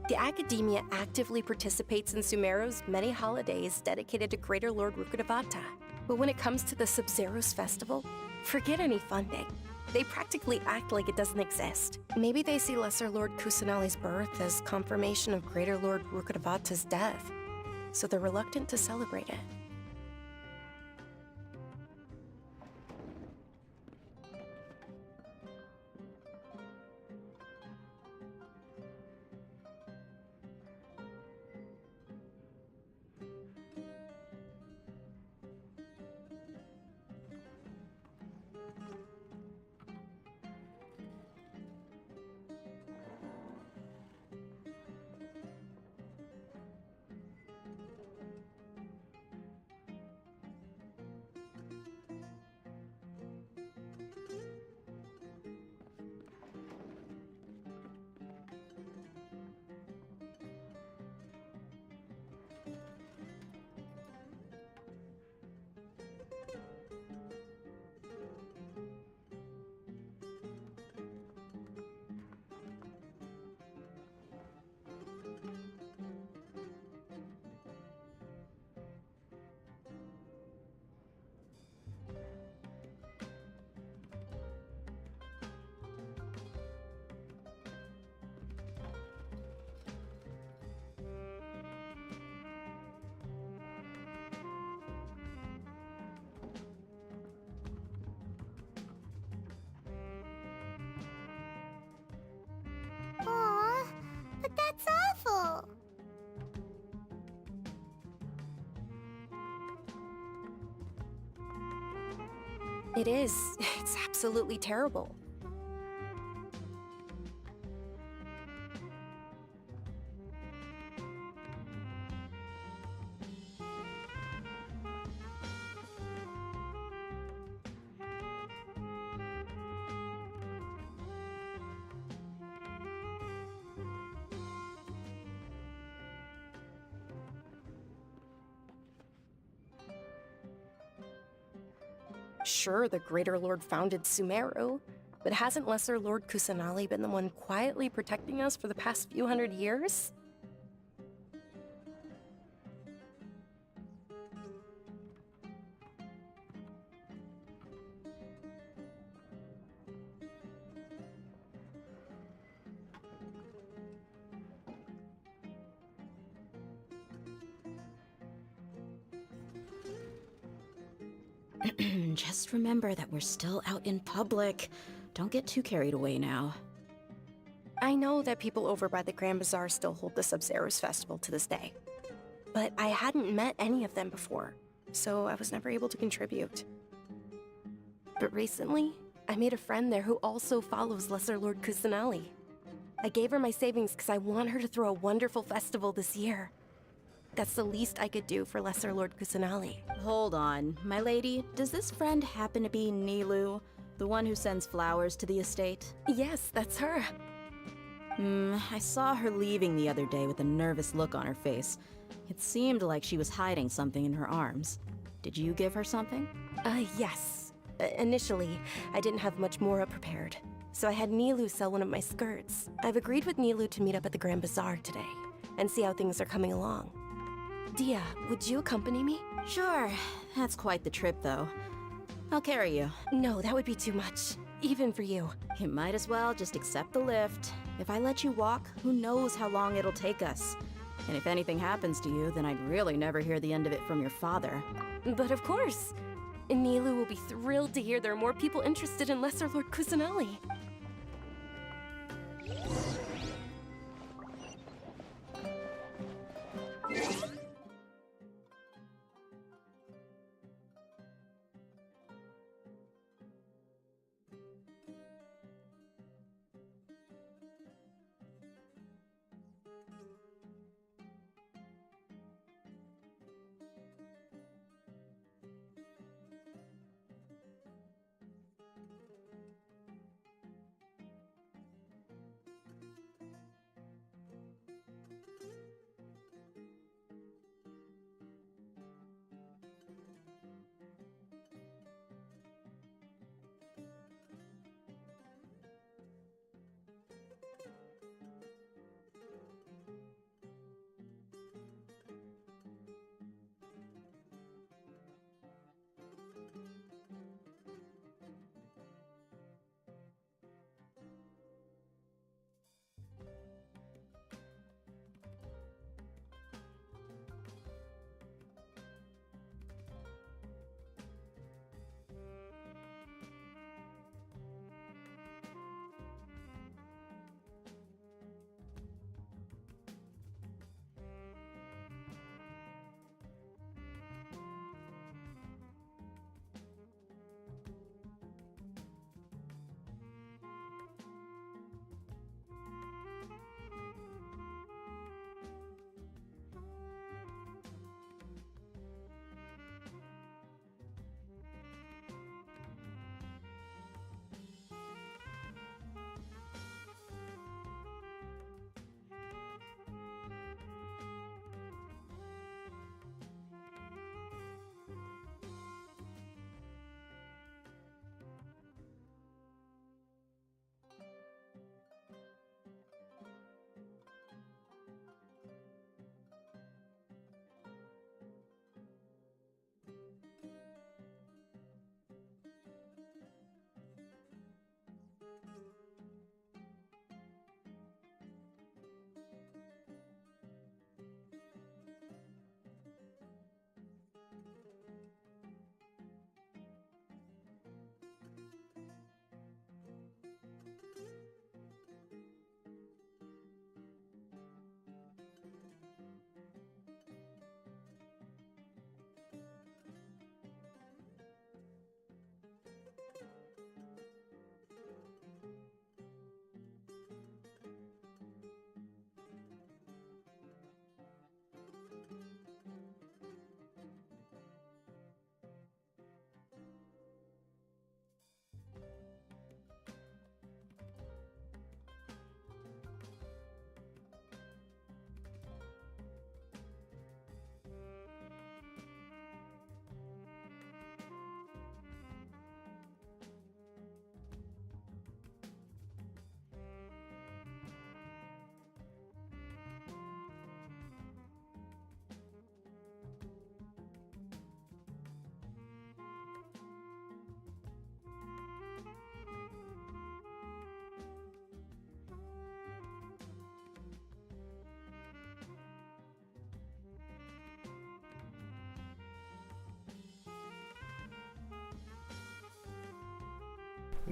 The Academia actively participates in Sumeru's many holidays dedicated to Greater Lord Rukkhadevata. But when it comes to the Sub-Zerus festival, forget any funding. They practically act like it doesn't exist. Maybe they see Lesser Lord Kusanali's birth as confirmation of Greater Lord Rukkhadevata's death, so they're reluctant to celebrate it. Aw, but that's awful. It is. It's absolutely terrible. Sure, the Greater Lord founded Sumeru, but hasn't Lesser Lord Kusanali been the one quietly protecting us for the past few hundred years? Just remember that we're still out in public. Don't get too carried away now. I know that people over by the Grand Bazaar still hold the Sub-Zero's festival to this day. But I hadn't met any of them before, so I was never able to contribute. But recently, I made a friend there who also follows Lesser Lord Kusanali. I gave her my savings because I want her to throw a wonderful festival this year. That's the least I could do for Lesser Lord Kusanali. Hold on, my lady. Does this friend happen to be Nilu, the one who sends flowers to the estate? Yes, that's her. I saw her leaving the other day with a nervous look on her face. It seemed like she was hiding something in her arms. Did you give her something? Yes. Initially, I didn't have much Mora prepared, so I had Nilu sell one of my skirts. I've agreed with Nilu to meet up at the Grand Bazaar today, and see how things are coming along. Dia, would you accompany me? Sure. That's quite the trip, though. I'll carry you. No, that would be too much. Even for you. You might as well just accept the lift. If I let you walk, who knows how long it'll take us. And if anything happens to you, then I'd really never hear the end of it from your father. But of course. Nilu will be thrilled to hear there are more people interested in Lesser Lord Kusanali.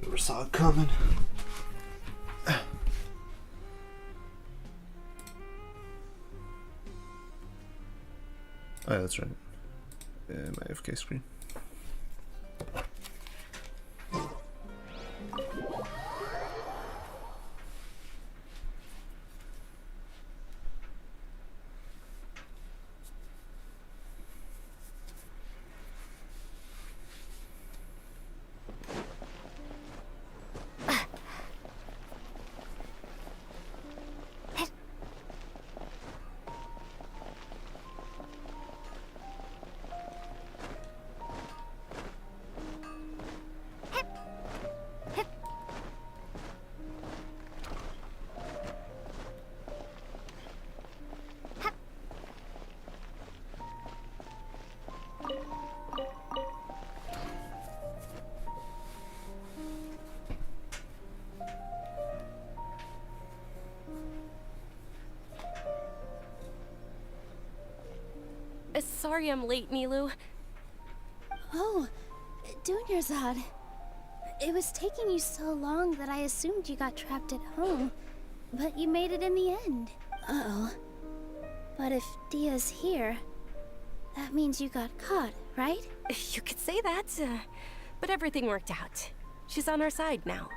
Never saw it coming. Oh, yeah, that's right. My AFK screen. Sorry I'm late, Nilu. Oh, Dunyarzad. It was taking you so long that I assumed you got trapped at home, but you made it in the end. Uh-oh. But if Dia's here, that means you got caught, right? You could say that, but everything worked out. She's on our side now.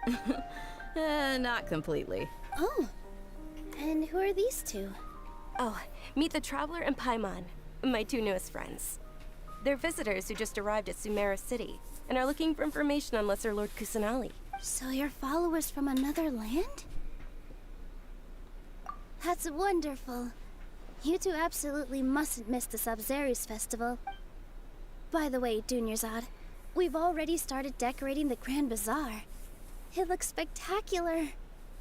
Not completely. Oh, and who are these two? Oh, meet the Traveler and Paimon, my two newest friends. They're visitors who just arrived at Sumeru City and are looking for information on Lesser Lord Kusanali. So you're followers from another land? That's wonderful. You two absolutely mustn't miss the Sub-Zerus festival. By the way, Dunyarzad, we've already started decorating the Grand Bazaar. It looks spectacular.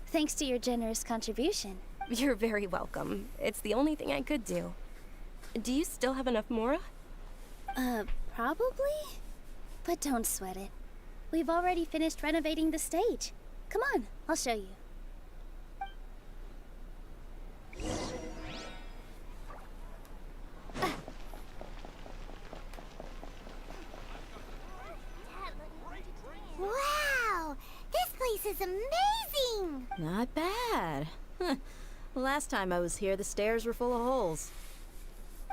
Thanks to your generous contribution. You're very welcome. It's the only thing I could do. Do you still have enough Mora? Probably? But don't sweat it. We've already finished renovating the stage. Come on, I'll show you. Wow! This place is amazing! Not bad. Last time I was here, the stairs were full of holes.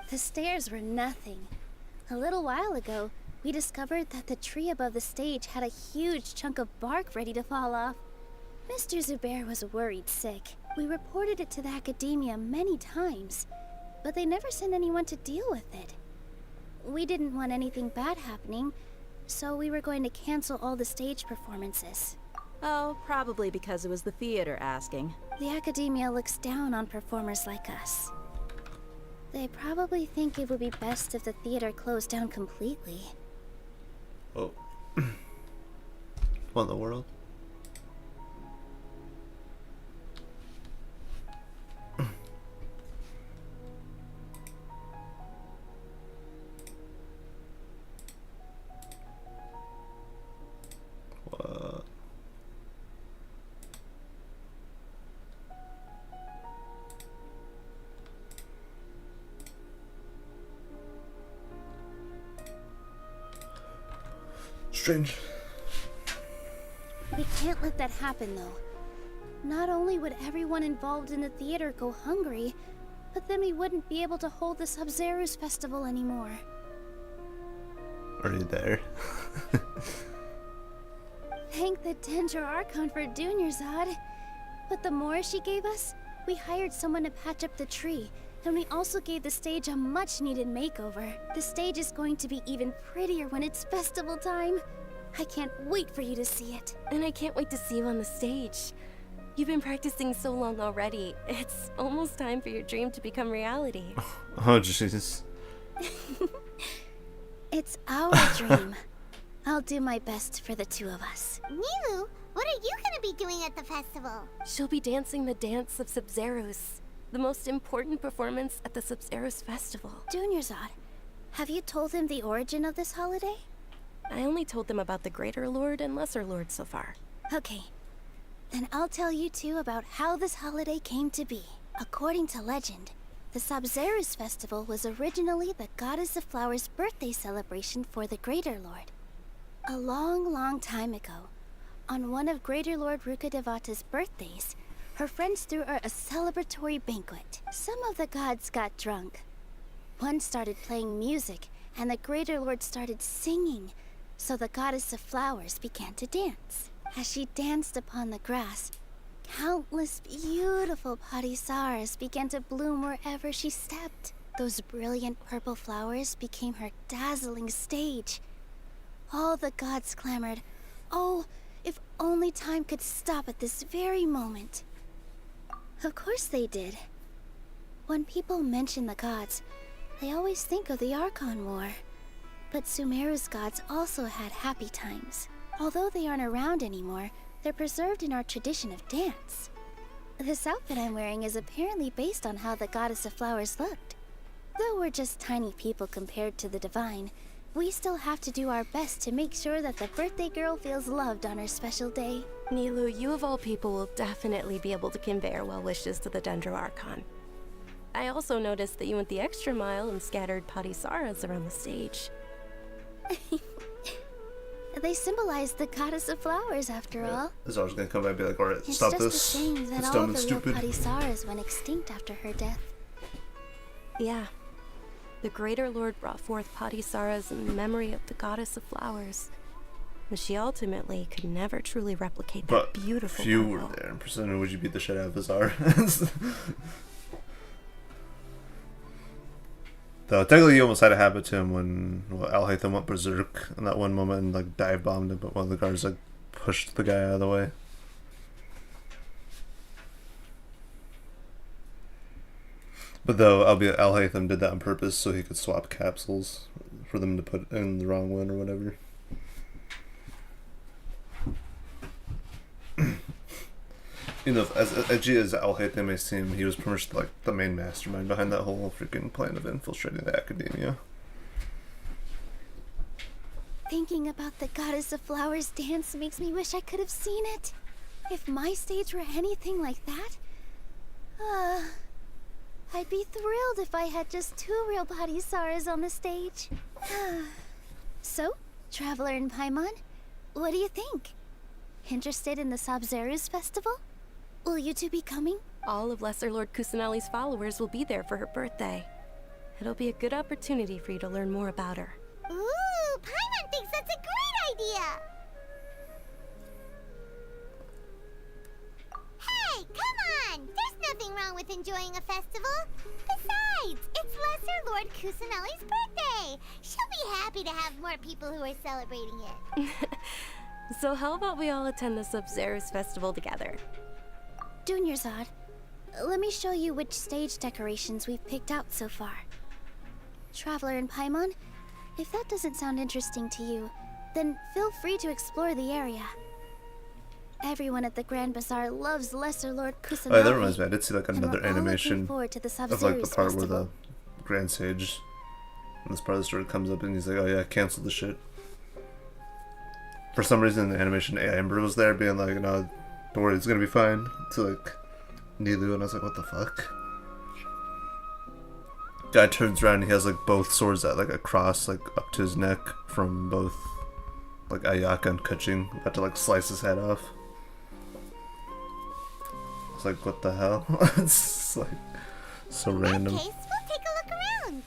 The stairs were nothing. A little while ago, we discovered that the tree above the stage had a huge chunk of bark ready to fall off. Mr. Zubair was worried sick. We reported it to the academia many times, but they never sent anyone to deal with it. We didn't want anything bad happening, so we were going to cancel all the stage performances. Oh, probably because it was the theater asking. The academia looks down on performers like us. They probably think it would be best if the theater closed down completely. Oh. What in the world? What? Strange. We can't let that happen, though. Not only would everyone involved in the theater go hungry, but then we wouldn't be able to hold the Sub-Zerus festival anymore. Are you there? Thank the Dendro Archon for Dunyarzad. But the more she gave us, we hired someone to patch up the tree, and we also gave the stage a much-needed makeover. The stage is going to be even prettier when it's festival time. I can't wait for you to see it. And I can't wait to see you on the stage. You've been practicing so long already. It's almost time for your dream to become reality. Oh, Jesus. It's our dream. I'll do my best for the two of us. Nilu, what are you gonna be doing at the festival? She'll be dancing the dance of Sub-Zerus, the most important performance at the Sub-Zerus festival. Dunyarzad, have you told him the origin of this holiday? I only told them about the Greater Lord and Lesser Lord so far. Okay. Then I'll tell you two about how this holiday came to be. According to legend, the Sub-Zerus festival was originally the Goddess of Flowers' birthday celebration for the Greater Lord. A long, long time ago, On one of Greater Lord Rukkhadevata's birthdays, her friends threw her a celebratory banquet. Some of the gods got drunk. One started playing music, and the Greater Lord started singing, so the goddess of flowers began to dance. As she danced upon the grass, countless beautiful parisaras began to bloom wherever she stepped. Those brilliant purple flowers became her dazzling stage. All the gods clamored, "Oh, if only time could stop at this very moment." Of course they did. When people mention the gods, they always think of the Archon War. But Sumeru's gods also had happy times. Although they aren't around anymore, they're preserved in our tradition of dance. This outfit I'm wearing is apparently based on how the goddess of flowers looked. Though we're just tiny people compared to the divine, we still have to do our best to make sure that the birthday girl feels loved on her special day. Nilu, you of all people will definitely be able to convey our well wishes to the Dendro Archon. I also noticed that you went the extra mile and scattered Padisaras around the stage. They symbolize the goddess of flowers, after all. Azar's gonna come back and be like, alright, It's stop just this. a shame that It's all dumb of and the real stupid. Padisaras went extinct after her death. Yeah. The Greater Lord brought forth Padisaras in memory of the goddess of flowers. But she ultimately could never truly replicate that But beautiful if you purple. were there in person, would you beat the shit out of Azar? Though technically you almost had it happen to him when Al-Haytham went berserk in that one moment and like dive bombed him, but one of the guards like pushed the guy out of the way. But though Al-Haytham did that on purpose so he could swap capsules for them to put in the wrong one or whatever. You know, as edgy as Al-Haytham may seem, he was pretty much like the main mastermind behind that whole freaking plan of infiltrating the academia. Thinking about the goddess of flowers dance makes me wish I could have seen it. If my stage were anything like that, I'd be thrilled if I had just 2 real Padisaras on the stage. So, Traveler and Paimon, what do you think? Interested in the Sabzeruz festival? Will you two be coming? All of Lesser Lord Kusanali's followers will be there for her birthday. It'll be a good opportunity for you to learn more about her. Ooh, Paimon thinks that's a great idea! Hey, come on! There's nothing wrong with enjoying a festival. Besides, it's Lesser Lord Kusanali's birthday. She'll be happy to have more people who are celebrating it. So how about we all attend the Sub-Zerus festival together? Dunyarzad, let me show you which stage decorations we've picked out so far. Traveler and Paimon, if that doesn't sound interesting to you, then feel free to explore the area. Everyone at the Grand Bazaar loves Lesser Lord Kusanali. Oh, that reminds me, I did see like and another we're all looking animation forward to the of like the Sub-Zerus part where festival. the Grand Sage in this part of the story comes up and he's like, oh yeah, cancel the shit. For some reason in the animation, Amber was there being like, no, don't worry, it's gonna be fine. To like Nilu, and I was like, what the fuck? Guy turns around and he has like both swords at like a cross like up to his neck from both like Ayaka and Kuching, about to like slice his head off. It's like, what the hell? It's like so random. In that case, we'll take a look around.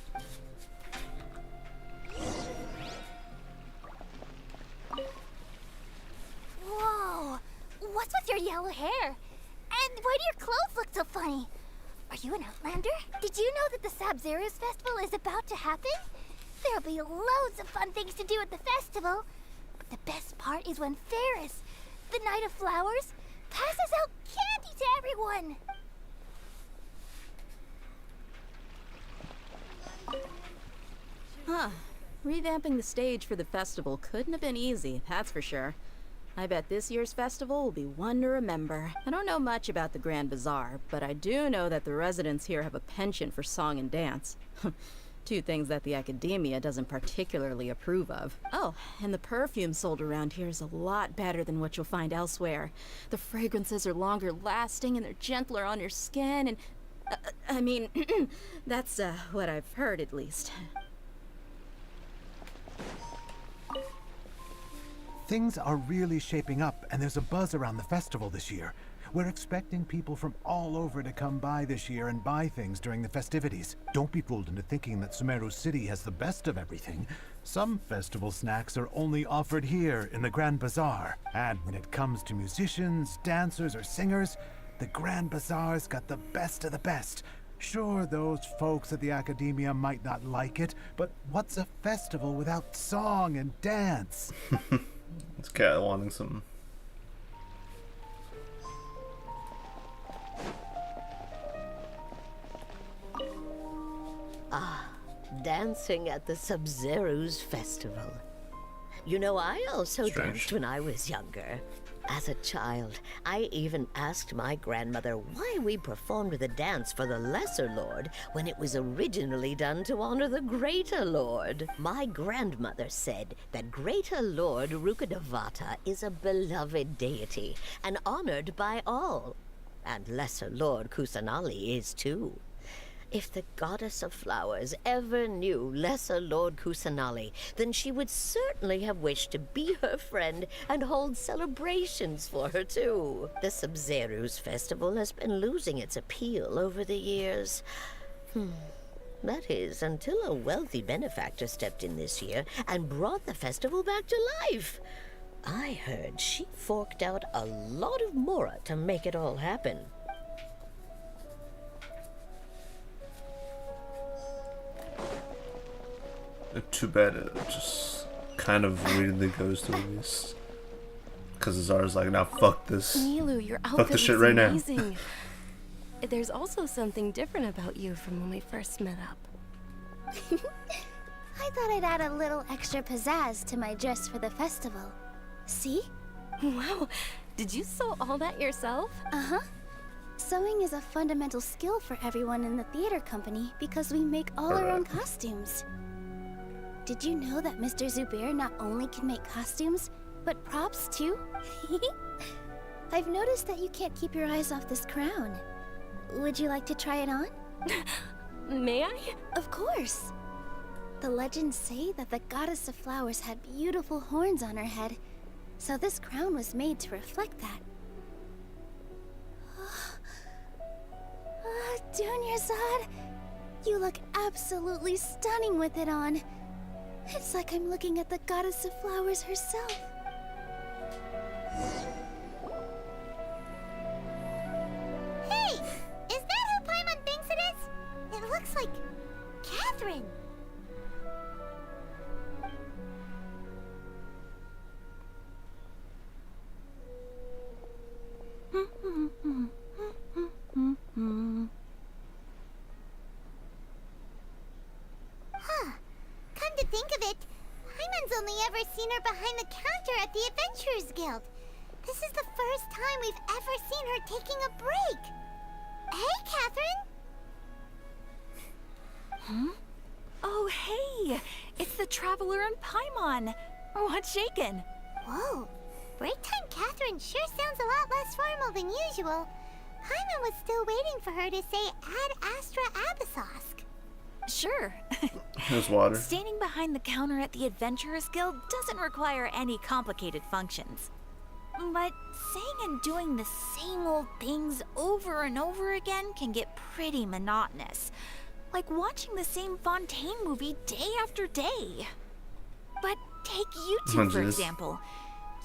Whoa! What's with your yellow hair? And why do your clothes look so funny? Are you an Outlander? Did you know that the Sabzeruz festival is about to happen? There'll be loads of fun things to do at the festival. But the best part is when Ferris, the Knight of Flowers, passes out candy to everyone. Huh. Revamping the stage for the festival couldn't have been easy, that's for sure. I bet this year's festival will be one to remember. I don't know much about the Grand Bazaar, but I do know that the residents here have a penchant for song and dance. Two things that the academia doesn't particularly approve of. Oh, and the perfume sold around here is a lot better than what you'll find elsewhere. The fragrances are longer lasting and they're gentler on your skin and... I mean, that's what I've heard at least. Things are really shaping up, and there's a buzz around the festival this year. We're expecting people from all over to come by this year and buy things during the festivities. Don't be fooled into thinking that Sumeru City has the best of everything. Some festival snacks are only offered here in the Grand Bazaar. And when it comes to musicians, dancers, or singers, the Grand Bazaar's got the best of the best. Sure, those folks at the Academia might not like it, but what's a festival without song and dance? It's cat wanting some. Dancing at the Sub-Zero's festival. You know, I also danced when I was younger. As a child, I even asked my grandmother why we performed the dance for the Lesser Lord when it was originally done to honor the Greater Lord. My grandmother said that Greater Lord Rukkhadevata is a beloved deity and honored by all. And Lesser Lord Kusanali is too. If the goddess of flowers ever knew Lesser Lord Kusanali, then she would certainly have wished to be her friend and hold celebrations for her too. The Sub-Zero's festival has been losing its appeal over the years. That is, until a wealthy benefactor stepped in this year and brought the festival back to life. I heard she forked out a lot of mora to make it all happen. Too bad it just kind of weirdly goes to waste. Because Zara's like, now fuck this. Nilu, your outfit Fuck this shit looks right now. amazing. There's also something different about you from when we first met up. I thought I'd add a little extra pizzazz to my dress for the festival. See? Wow, did you sew all that yourself? Uh-huh. Sewing is a fundamental skill for everyone in the theater company because we make all our own costumes. Did you know that Mr. Zubair not only can make costumes, but props too? I've noticed that you can't keep your eyes off this crown. Would you like to try it on? May I? Of course. The legends say that the goddess of flowers had beautiful horns on her head, so this crown was made to reflect that. Dunyarzad, you look absolutely stunning with it on. It's like I'm looking at the goddess of flowers herself. Hey! Is that who Paimon thinks it is? It looks like Catherine. Huh. Come to think of it, Paimon's only ever seen her behind the counter at the Adventurers Guild. This is the first time we've ever seen her taking a break. Hey, Catherine! Huh? Oh, hey! It's the Traveler and Paimon! What's shaken? Whoa. Break time Catherine sure sounds a lot less formal than usual. Paimon was still waiting for her to say Ad Astra Abyssosque. Sure. There's water. Standing behind the counter at the Adventurers Guild doesn't require any complicated functions. But saying and doing the same old things over and over again can get pretty monotonous. Like watching the same Fontaine movie day after day. But take you two, for example.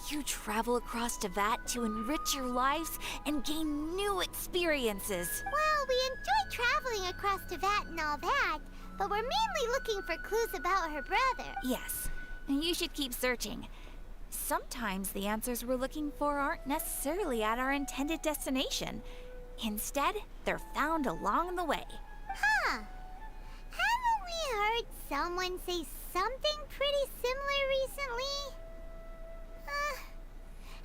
You travel across Tevat to enrich your lives and gain new experiences. Well, we enjoy traveling across Tevat and all that, but we're mainly looking for clues about her brother. Yes, you should keep searching. Sometimes the answers we're looking for aren't necessarily at our intended destination. Instead, they're found along the way. Huh. Haven't we heard someone say something pretty similar recently?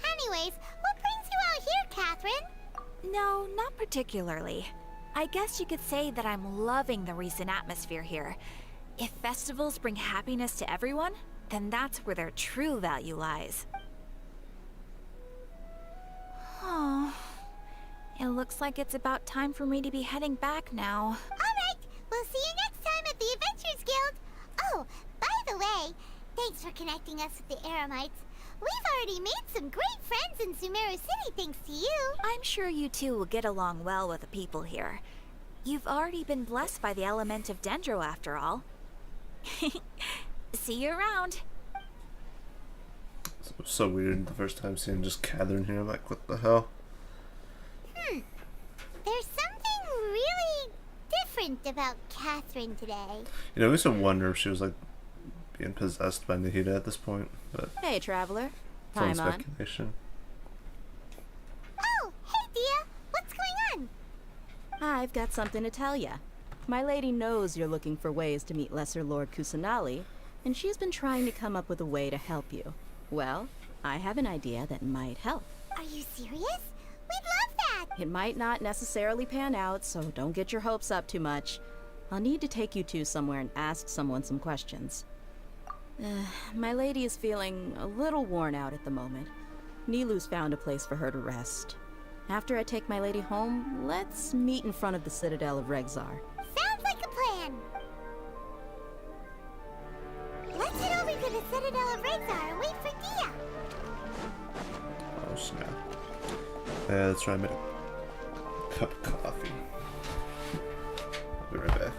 Anyways, what brings you out here, Catherine? No, not particularly. I guess you could say that I'm loving the recent atmosphere here. If festivals bring happiness to everyone, then that's where their true value lies. Oh, it looks like it's about time for me to be heading back now. Alright, we'll see you next time at the Adventurers Guild. Oh, by the way, thanks for connecting us with the Eremites. We've already made some great friends in Sumeru City thanks to you. I'm sure you two will get along well with the people here. You've already been blessed by the element of Dendro after all. See you around. It was so weird the first time seeing just Catherine here. I'm like, what the hell? There's something really different about Catherine today. You know, I used to wonder if she was like being possessed by Nahida at this point, but Hey, traveler. it's only Time on. speculation. Oh, hey Dia, what's going on? I've got something to tell ya. My lady knows you're looking for ways to meet Lesser Lord Kusanali, and she's been trying to come up with a way to help you. Well, I have an idea that might help. Are you serious? We'd love that! It might not necessarily pan out, so don't get your hopes up too much. I'll need to take you two somewhere and ask someone some questions. My lady is feeling a little worn out at the moment. Nilu's found a place for her to rest. After I take my lady home, let's meet in front of the Citadel of Regzar. Sounds like a plan! Let's head over to the Citadel of Regzar and wait for Dia! Oh snap. Yeah, that's right, I made a cup of coffee. I'll be right back.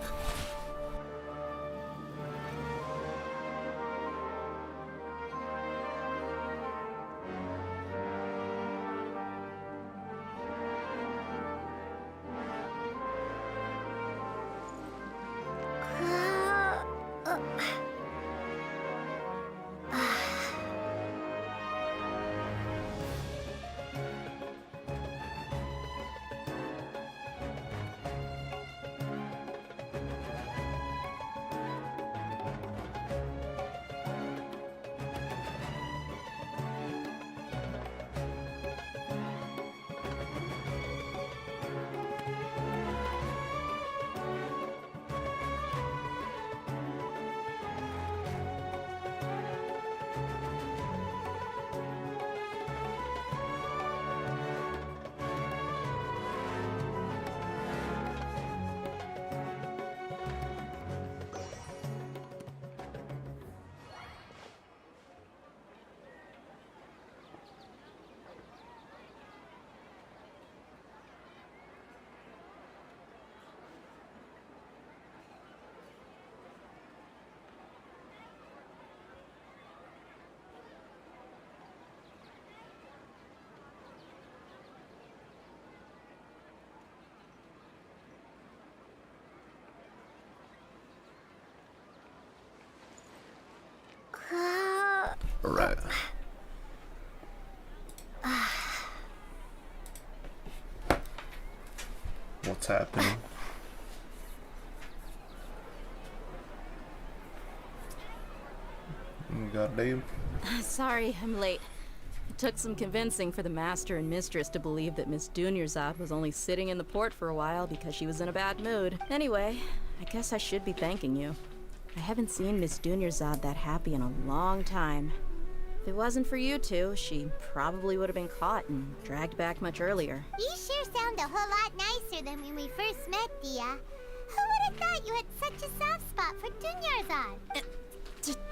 Alright. What's happening? Goddamn. Sorry, I'm late. It took some convincing for the master and mistress to believe that Miss Dunyarzad was only sitting in the port for a while because she was in a bad mood. Anyway, I guess I should be thanking you. I haven't seen Miss Dunyarzad that happy in a long time. If it wasn't for you two, she probably would have been caught and dragged back much earlier. You sure sound a whole lot nicer than when we first met, Dia. Who would have thought you had such a soft spot for Dunyarzad?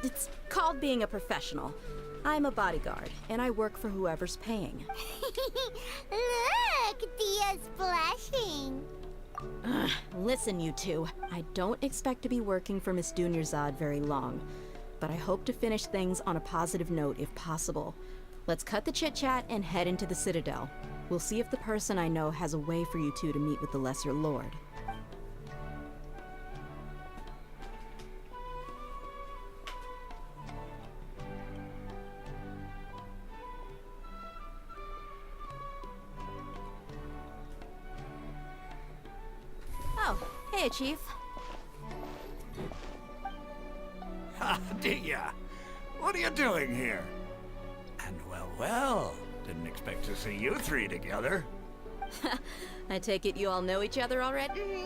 It's called being a professional. I'm a bodyguard, and I work for whoever's paying. Look, Dia's blushing. Ugh, listen, you two. I don't expect to be working for Miss Dunyarzad very long, but I hope to finish things on a positive note if possible. Let's cut the chit-chat and head into the Citadel. We'll see if the person I know has a way for you two to meet with the Lesser Lord. Oh, hey, Chief. Ha, Dia! What are you doing here? And well, didn't expect to see you three together. I take it you all know each other already? We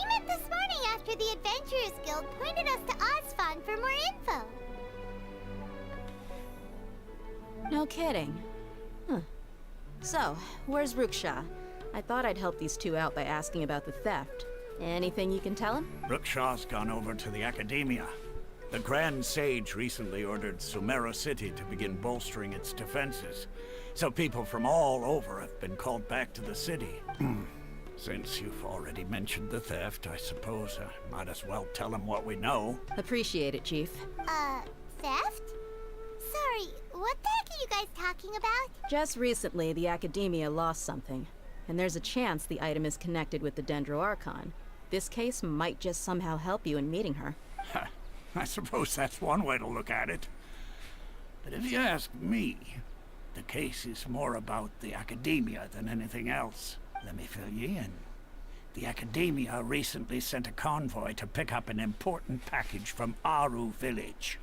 met this morning after the Adventurers Guild pointed us to Osfon for more info. No kidding. Huh. So, where's Ruksha? I thought I'd help these two out by asking about the theft. Anything you can tell him? Rookshaw's gone over to the Academia. The Grand Sage recently ordered Sumeru City to begin bolstering its defenses, so people from all over have been called back to the city. Since you've already mentioned the theft, I suppose I might as well tell them what we know. Appreciate it, Chief. Theft? Sorry, what the heck are you guys talking about? Just recently, the Academia lost something, and there's a chance the item is connected with the Dendro Archon. This case might just somehow help you in meeting her. I suppose that's one way to look at it. But if you ask me, the case is more about the Academia than anything else. Let me fill you in. The Academia recently sent a convoy to pick up an important package from Aru village.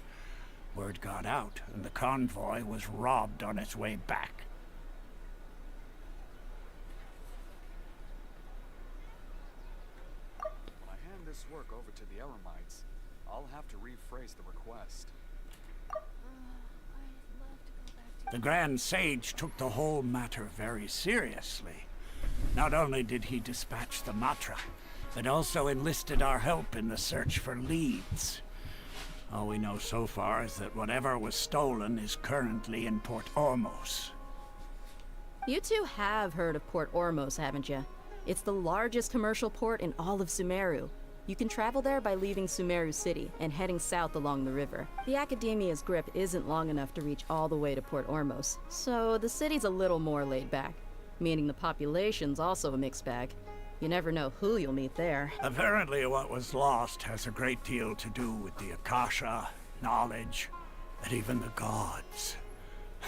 Word got out, and the convoy was robbed on its way back. When I hand this work over to the Eremites, I'll have to rephrase the request. The Grand Sage took the whole matter very seriously. Not only did he dispatch the Matra, but also enlisted our help in the search for leads. All we know so far is that whatever was stolen is currently in Port Ormos. You two have heard of Port Ormos, haven't you? It's the largest commercial port in all of Sumeru. You can travel there by leaving Sumeru City and heading south along the river. The Academia's grip isn't long enough to reach all the way to Port Ormos, so the city's a little more laid back, meaning the population's also a mixed bag. You never know who you'll meet there. Apparently what was lost has a great deal to do with the Akasha, knowledge, and even the gods.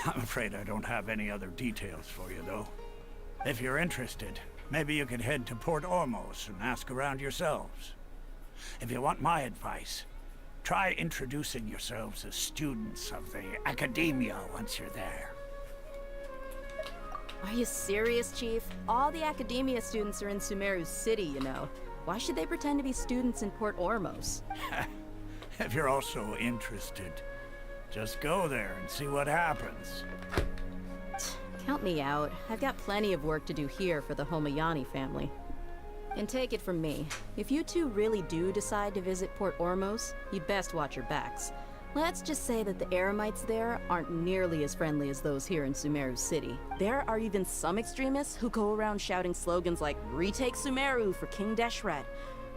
I'm afraid I don't have any other details for you, though. If you're interested, maybe you could head to Port Ormos and ask around yourselves. If you want my advice, try introducing yourselves as students of the Academia once you're there. Are you serious, Chief? All the Academia students are in Sumeru City, you know. Why should they pretend to be students in Port Ormos? If you're also interested, just go there and see what happens. Count me out. I've got plenty of work to do here for the Homayani family. And take it from me, if you two really do decide to visit Port Ormos, you'd best watch your backs. Let's just say that the Eremites there aren't nearly as friendly as those here in Sumeru City. There are even some extremists who go around shouting slogans like, "Retake Sumeru for King Deshret."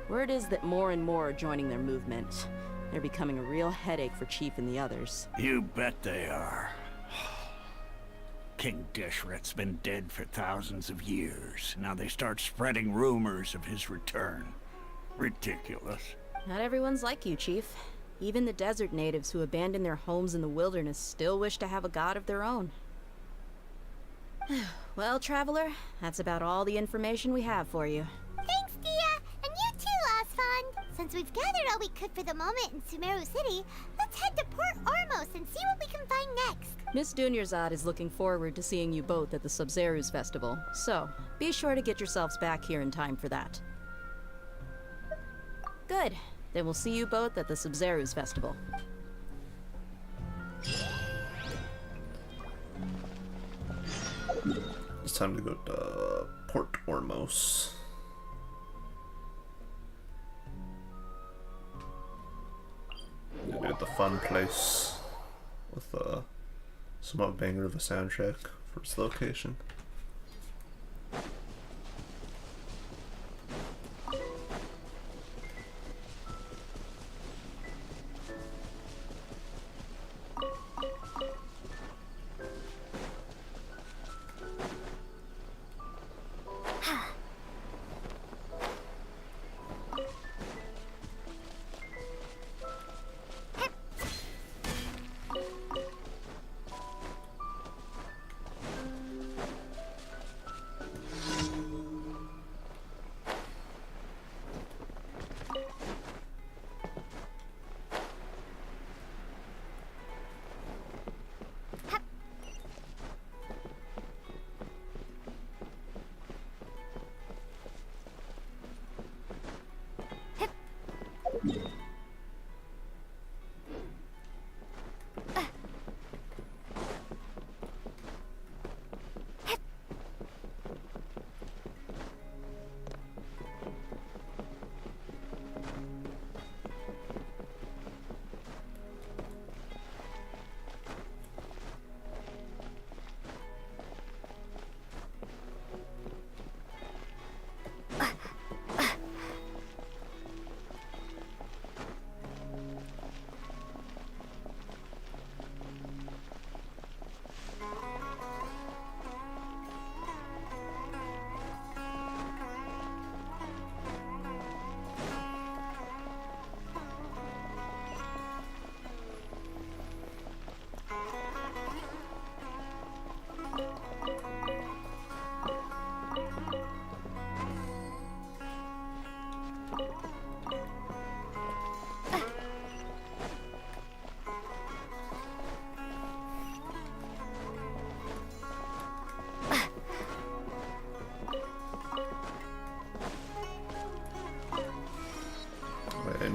Word is that more and more are joining their movement. They're becoming a real headache for Chief and the others. You bet they are. King Deshret's been dead for thousands of years. Now they start spreading rumors of his return. Ridiculous. Not everyone's like you, Chief. Even the desert natives who abandon their homes in the wilderness still wish to have a god of their own. Well, Traveler, that's about all the information we have for you. Thanks, Dia! And you too, Osfond! Since we've gathered all we could for the moment in Sumeru City, let's head to Port Ormos and see what we can find next. Miss Dunyarzad is looking forward to seeing you both at the Sub-Zerus Festival, so be sure to get yourselves back here in time for that. Good. Then we'll see you both at the Sub-Zerus Festival. It's time to go to Port Ormos. Maybe at the fun place with a somewhat banger of a soundtrack for its location.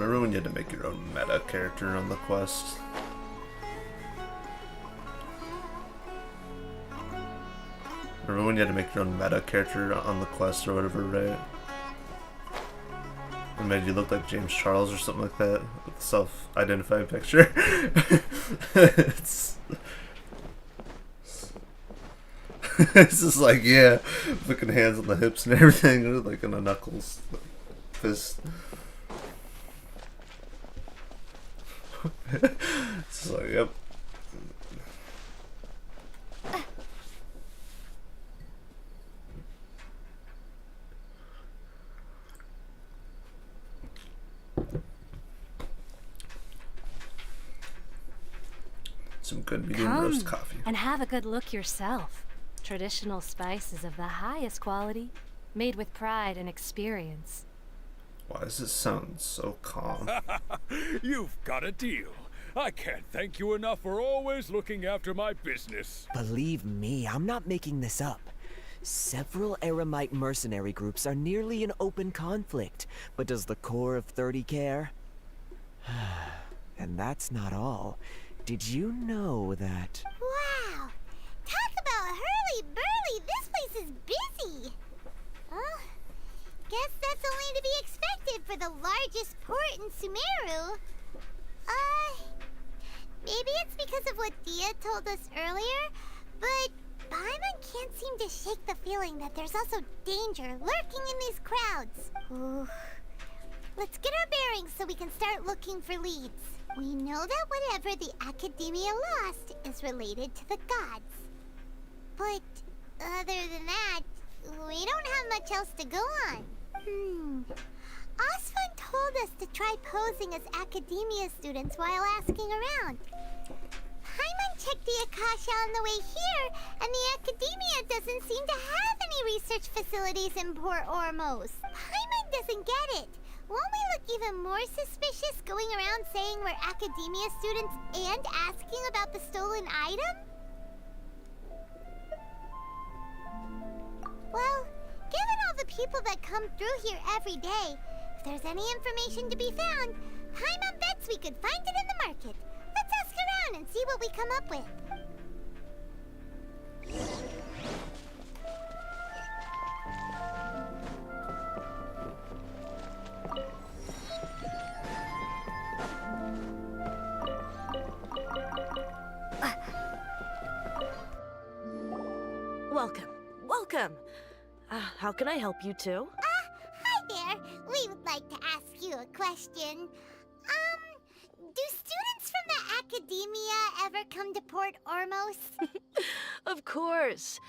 Remember when you had to make your own meta character on the quest? Remember when you had to make your own meta character on the quest or whatever, right? It made you look like James Charles or something like that with a self-identified picture. It's just like, yeah, fucking hands on the hips and everything, like on the knuckles, fist. It's just like, yep. Some good medium roast coffee. And have a good look yourself. Traditional spices of the highest quality, made with pride and experience. Why does this sound so calm? You've got a deal. I can't thank you enough for always looking after my business. Believe me, I'm not making this up. Several Eremite mercenary groups are nearly in open conflict, but does the core of 30 care? And that's not all. Did you know that... Wow! Talk about hurly-burly! This place is busy! Oh, guess that's only to be expected for the largest port in Sumeru. Maybe it's because of what Dia told us earlier, but Paimon can't seem to shake the feeling that there's also danger lurking in these crowds. Ooh. Let's get our bearings so we can start looking for leads. We know that whatever the Academia lost is related to the gods. But other than that, we don't have much else to go on. Osfun told us to try posing as Academia students while asking around. Paimon checked the Akasha on the way here, and the Academia doesn't seem to have any research facilities in Port Ormos. Paimon doesn't get it. Won't we look even more suspicious going around saying we're Academia students and asking about the stolen item? Well, given all the people that come through here every day, if there's any information to be found, Paimon bets we could find it in the market. Let's ask around and see what we come up with. Welcome. Welcome. How can I help you two? Hi there. We would like to ask you a question. Do students from the Academia ever come to Port Ormos? Of course.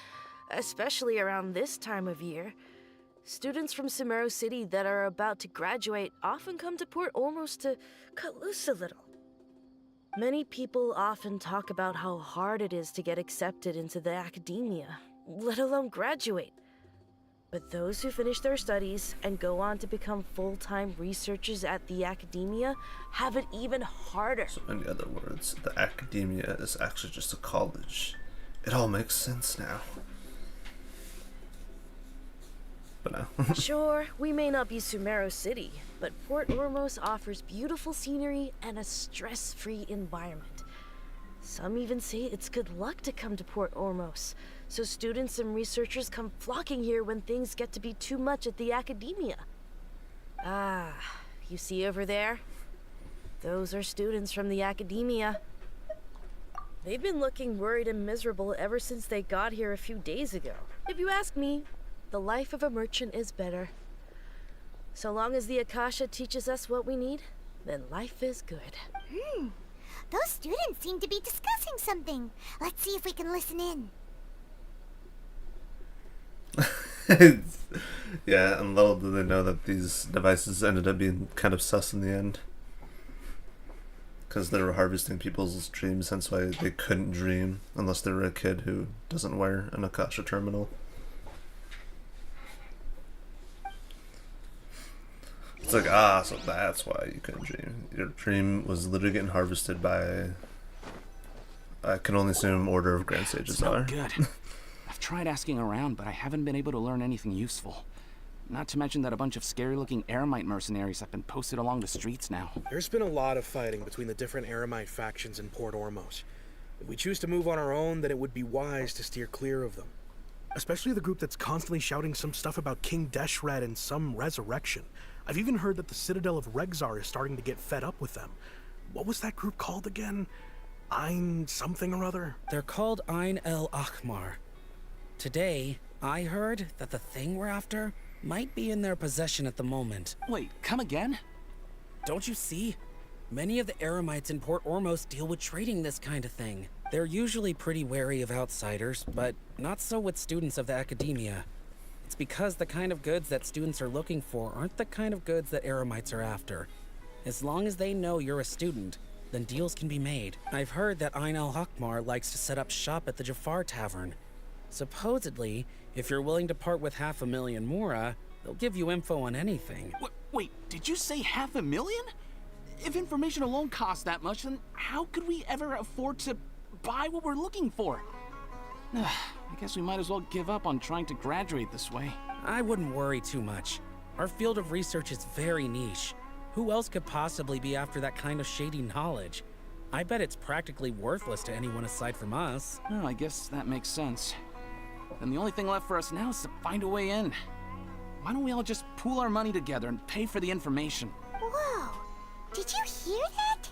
Especially around this time of year. Students from Sumeru City that are about to graduate often come to Port Ormos to cut loose a little. Many people often talk about how hard it is to get accepted into the Academia, let alone graduate. But those who finish their studies and go on to become full-time researchers at the Academia have it even harder. So in other words, the Academia is actually just a college. It all makes sense now. But no. Sure, we may not be Sumeru City, but Port Ormos offers beautiful scenery and a stress-free environment. Some even say it's good luck to come to Port Ormos, so students and researchers come flocking here when things get to be too much at the Academia. Ah, you see over there? Those are students from the Academia. They've been looking worried and miserable ever since they got here a few days ago. If you ask me, the life of a merchant is better. So long as the Akasha teaches us what we need, then life is good. Those students seem to be discussing something. Let's see if we can listen in. Yeah, and little do they know that these devices ended up being kind of sus in the end. Because they were harvesting people's dreams, hence why they couldn't dream unless they were a kid who doesn't wear an Akasha terminal. It's like, so that's why you couldn't dream. Your dream was literally getting harvested by, I can only assume, Order of Grand Sages It's are. not good. I've tried asking around, but I haven't been able to learn anything useful. Not to mention that a bunch of scary-looking Eremite mercenaries have been posted along the streets now. There's been a lot of fighting between the different Eremite factions in Port Ormos. If we choose to move on our own, then it would be wise to steer clear of them. Especially the group that's constantly shouting some stuff about King Deshred and some resurrection. I've even heard that the Citadel of Regzar is starting to get fed up with them. What was that group called again? Ein something or other? They're called Ein El Akhmar. Today, I heard that the thing we're after might be in their possession at the moment. Wait, come again? Don't you see? Many of the Eremites in Port Ormos deal with trading this kind of thing. They're usually pretty wary of outsiders, but not so with students of the academia. It's because the kind of goods that students are looking for aren't the kind of goods that Eremites are after. As long as they know you're a student, then deals can be made. I've heard that Ein El Hakmar likes to set up shop at the Jafar Tavern. Supposedly, if you're willing to part with 500,000 Mora, they'll give you info on anything. Wait, did you say 500,000? If information alone costs that much, then how could we ever afford to buy what we're looking for? I guess we might as well give up on trying to graduate this way. I wouldn't worry too much. Our field of research is very niche. Who else could possibly be after that kind of shady knowledge? I bet it's practically worthless to anyone aside from us. Oh, I guess that makes sense. Then the only thing left for us now is to find a way in. Why don't we all just pool our money together and pay for the information? Whoa! Did you hear that?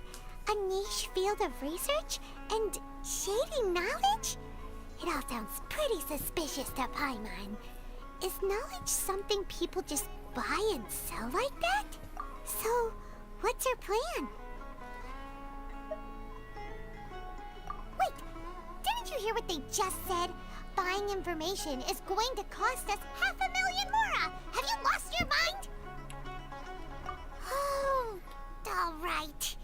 A niche field of research and shady knowledge? It all sounds pretty suspicious to Paimon. Is knowledge something people just buy and sell like that? So, what's our plan? Wait, didn't you hear what they just said? Buying information is going to cost us 500,000 Mora! Have you lost your mind? Oh, all right.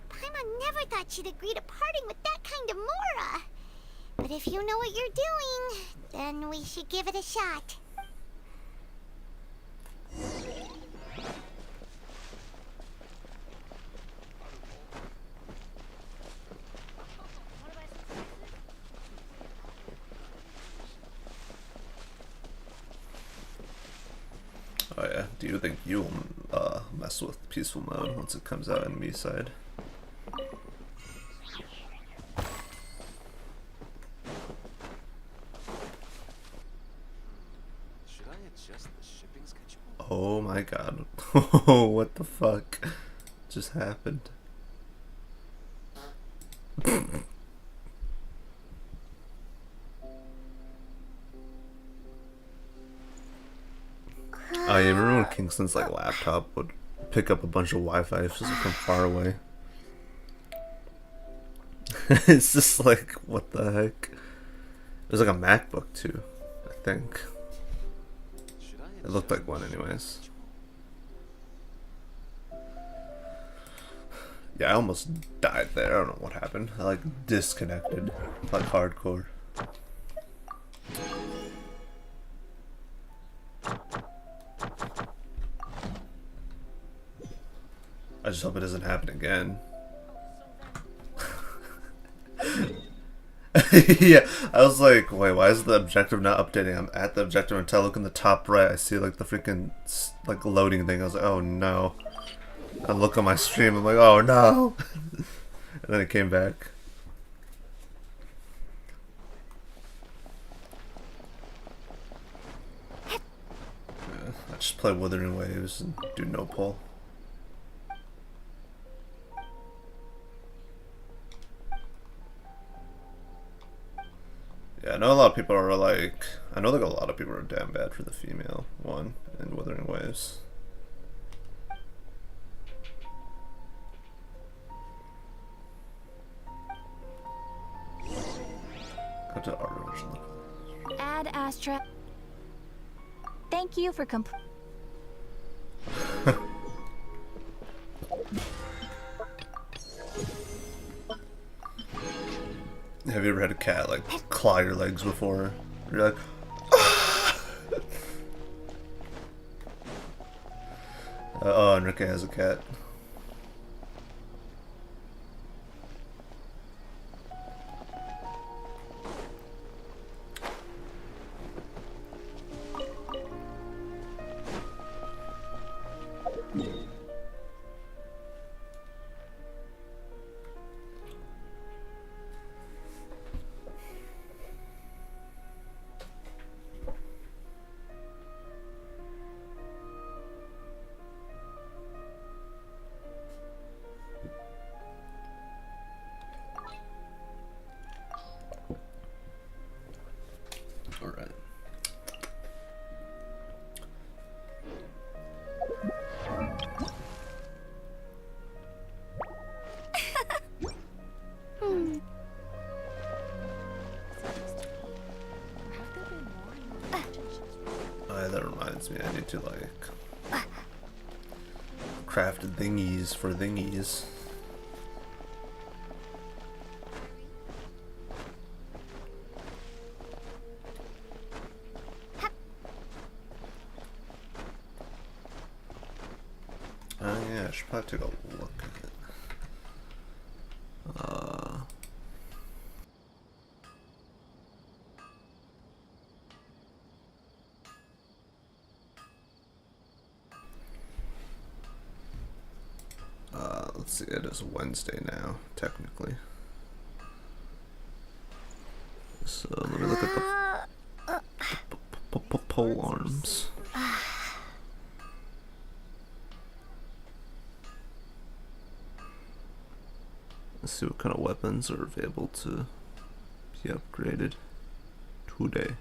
Paimon never thought she'd agree to parting with that kind of Mora. But if you know what you're doing, then we should give it a shot. Oh yeah, do you think you'll mess with peaceful mode once it comes out in me side? Should I adjust the shipping schedule? Oh my god. What the fuck just happened? Oh yeah, remember when Kingston's like laptop would pick up a bunch of Wi-Fi just like, from far away? It's just like, what the heck? It was like a MacBook too, I think. It looked like one anyways. Yeah, I almost died there. I don't know what happened. I like disconnected, like hardcore. I just hope it doesn't happen again. Yeah, I was like, wait, why is the objective not updating? I'm at the objective until I look in the top right, I see like the freaking like loading thing. I was like, oh no. I look on my stream, I'm like, oh no. And then it came back. Yeah, I just play Withering Waves and do no pull. Yeah, I know a lot of people are like, I know like a lot of people are damn bad for the female one in Withering Waves. Go to art version. Add Astra. Thank you for Have you ever had a cat like claw your legs before? You're like, oh, Enrique has a cat. that reminds me, I need to like craft thingies for thingies. Oh yeah, I should probably take a look at it. Let's see, it is Wednesday now, technically. So let me look at the pole arms. Let's see what kind of weapons are available to be upgraded today.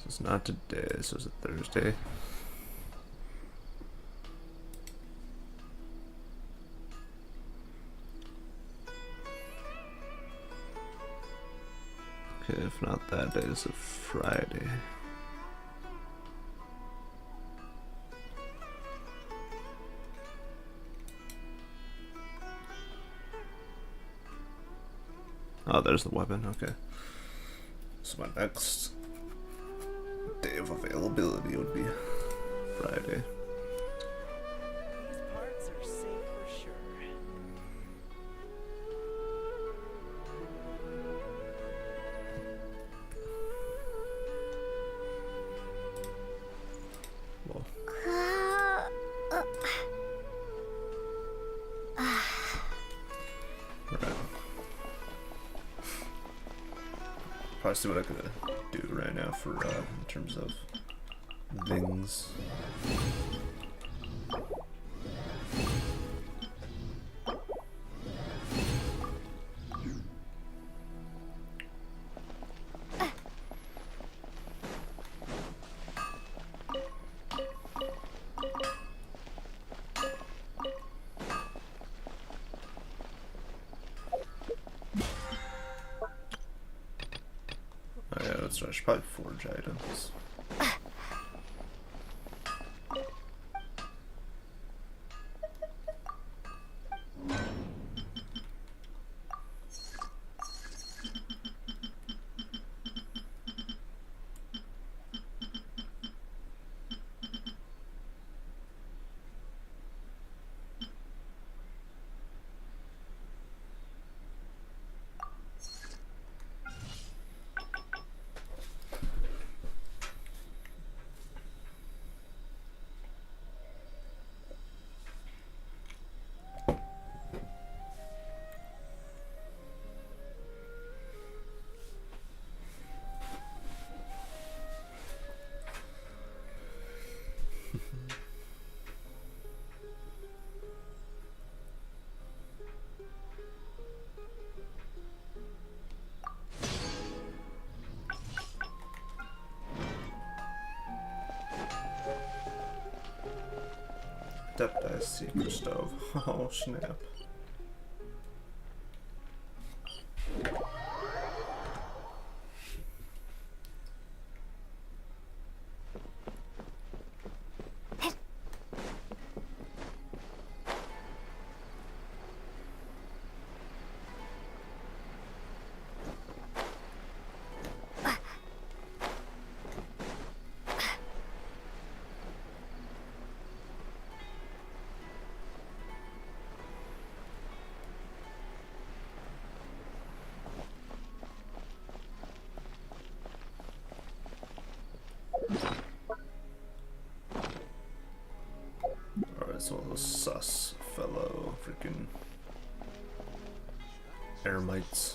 This is not today, this is a Thursday. Okay, if not that day, it's a Friday. Oh, there's the weapon, okay. So my next day of availability would be Friday. These parts are safe for sure. Whoa. Right. Probably see what I could do right now for in terms of things. Oh yeah, that's right. I should probably forge items. Deputized secret stove. Oh snap. Alright, so those sus fellow freaking eremites.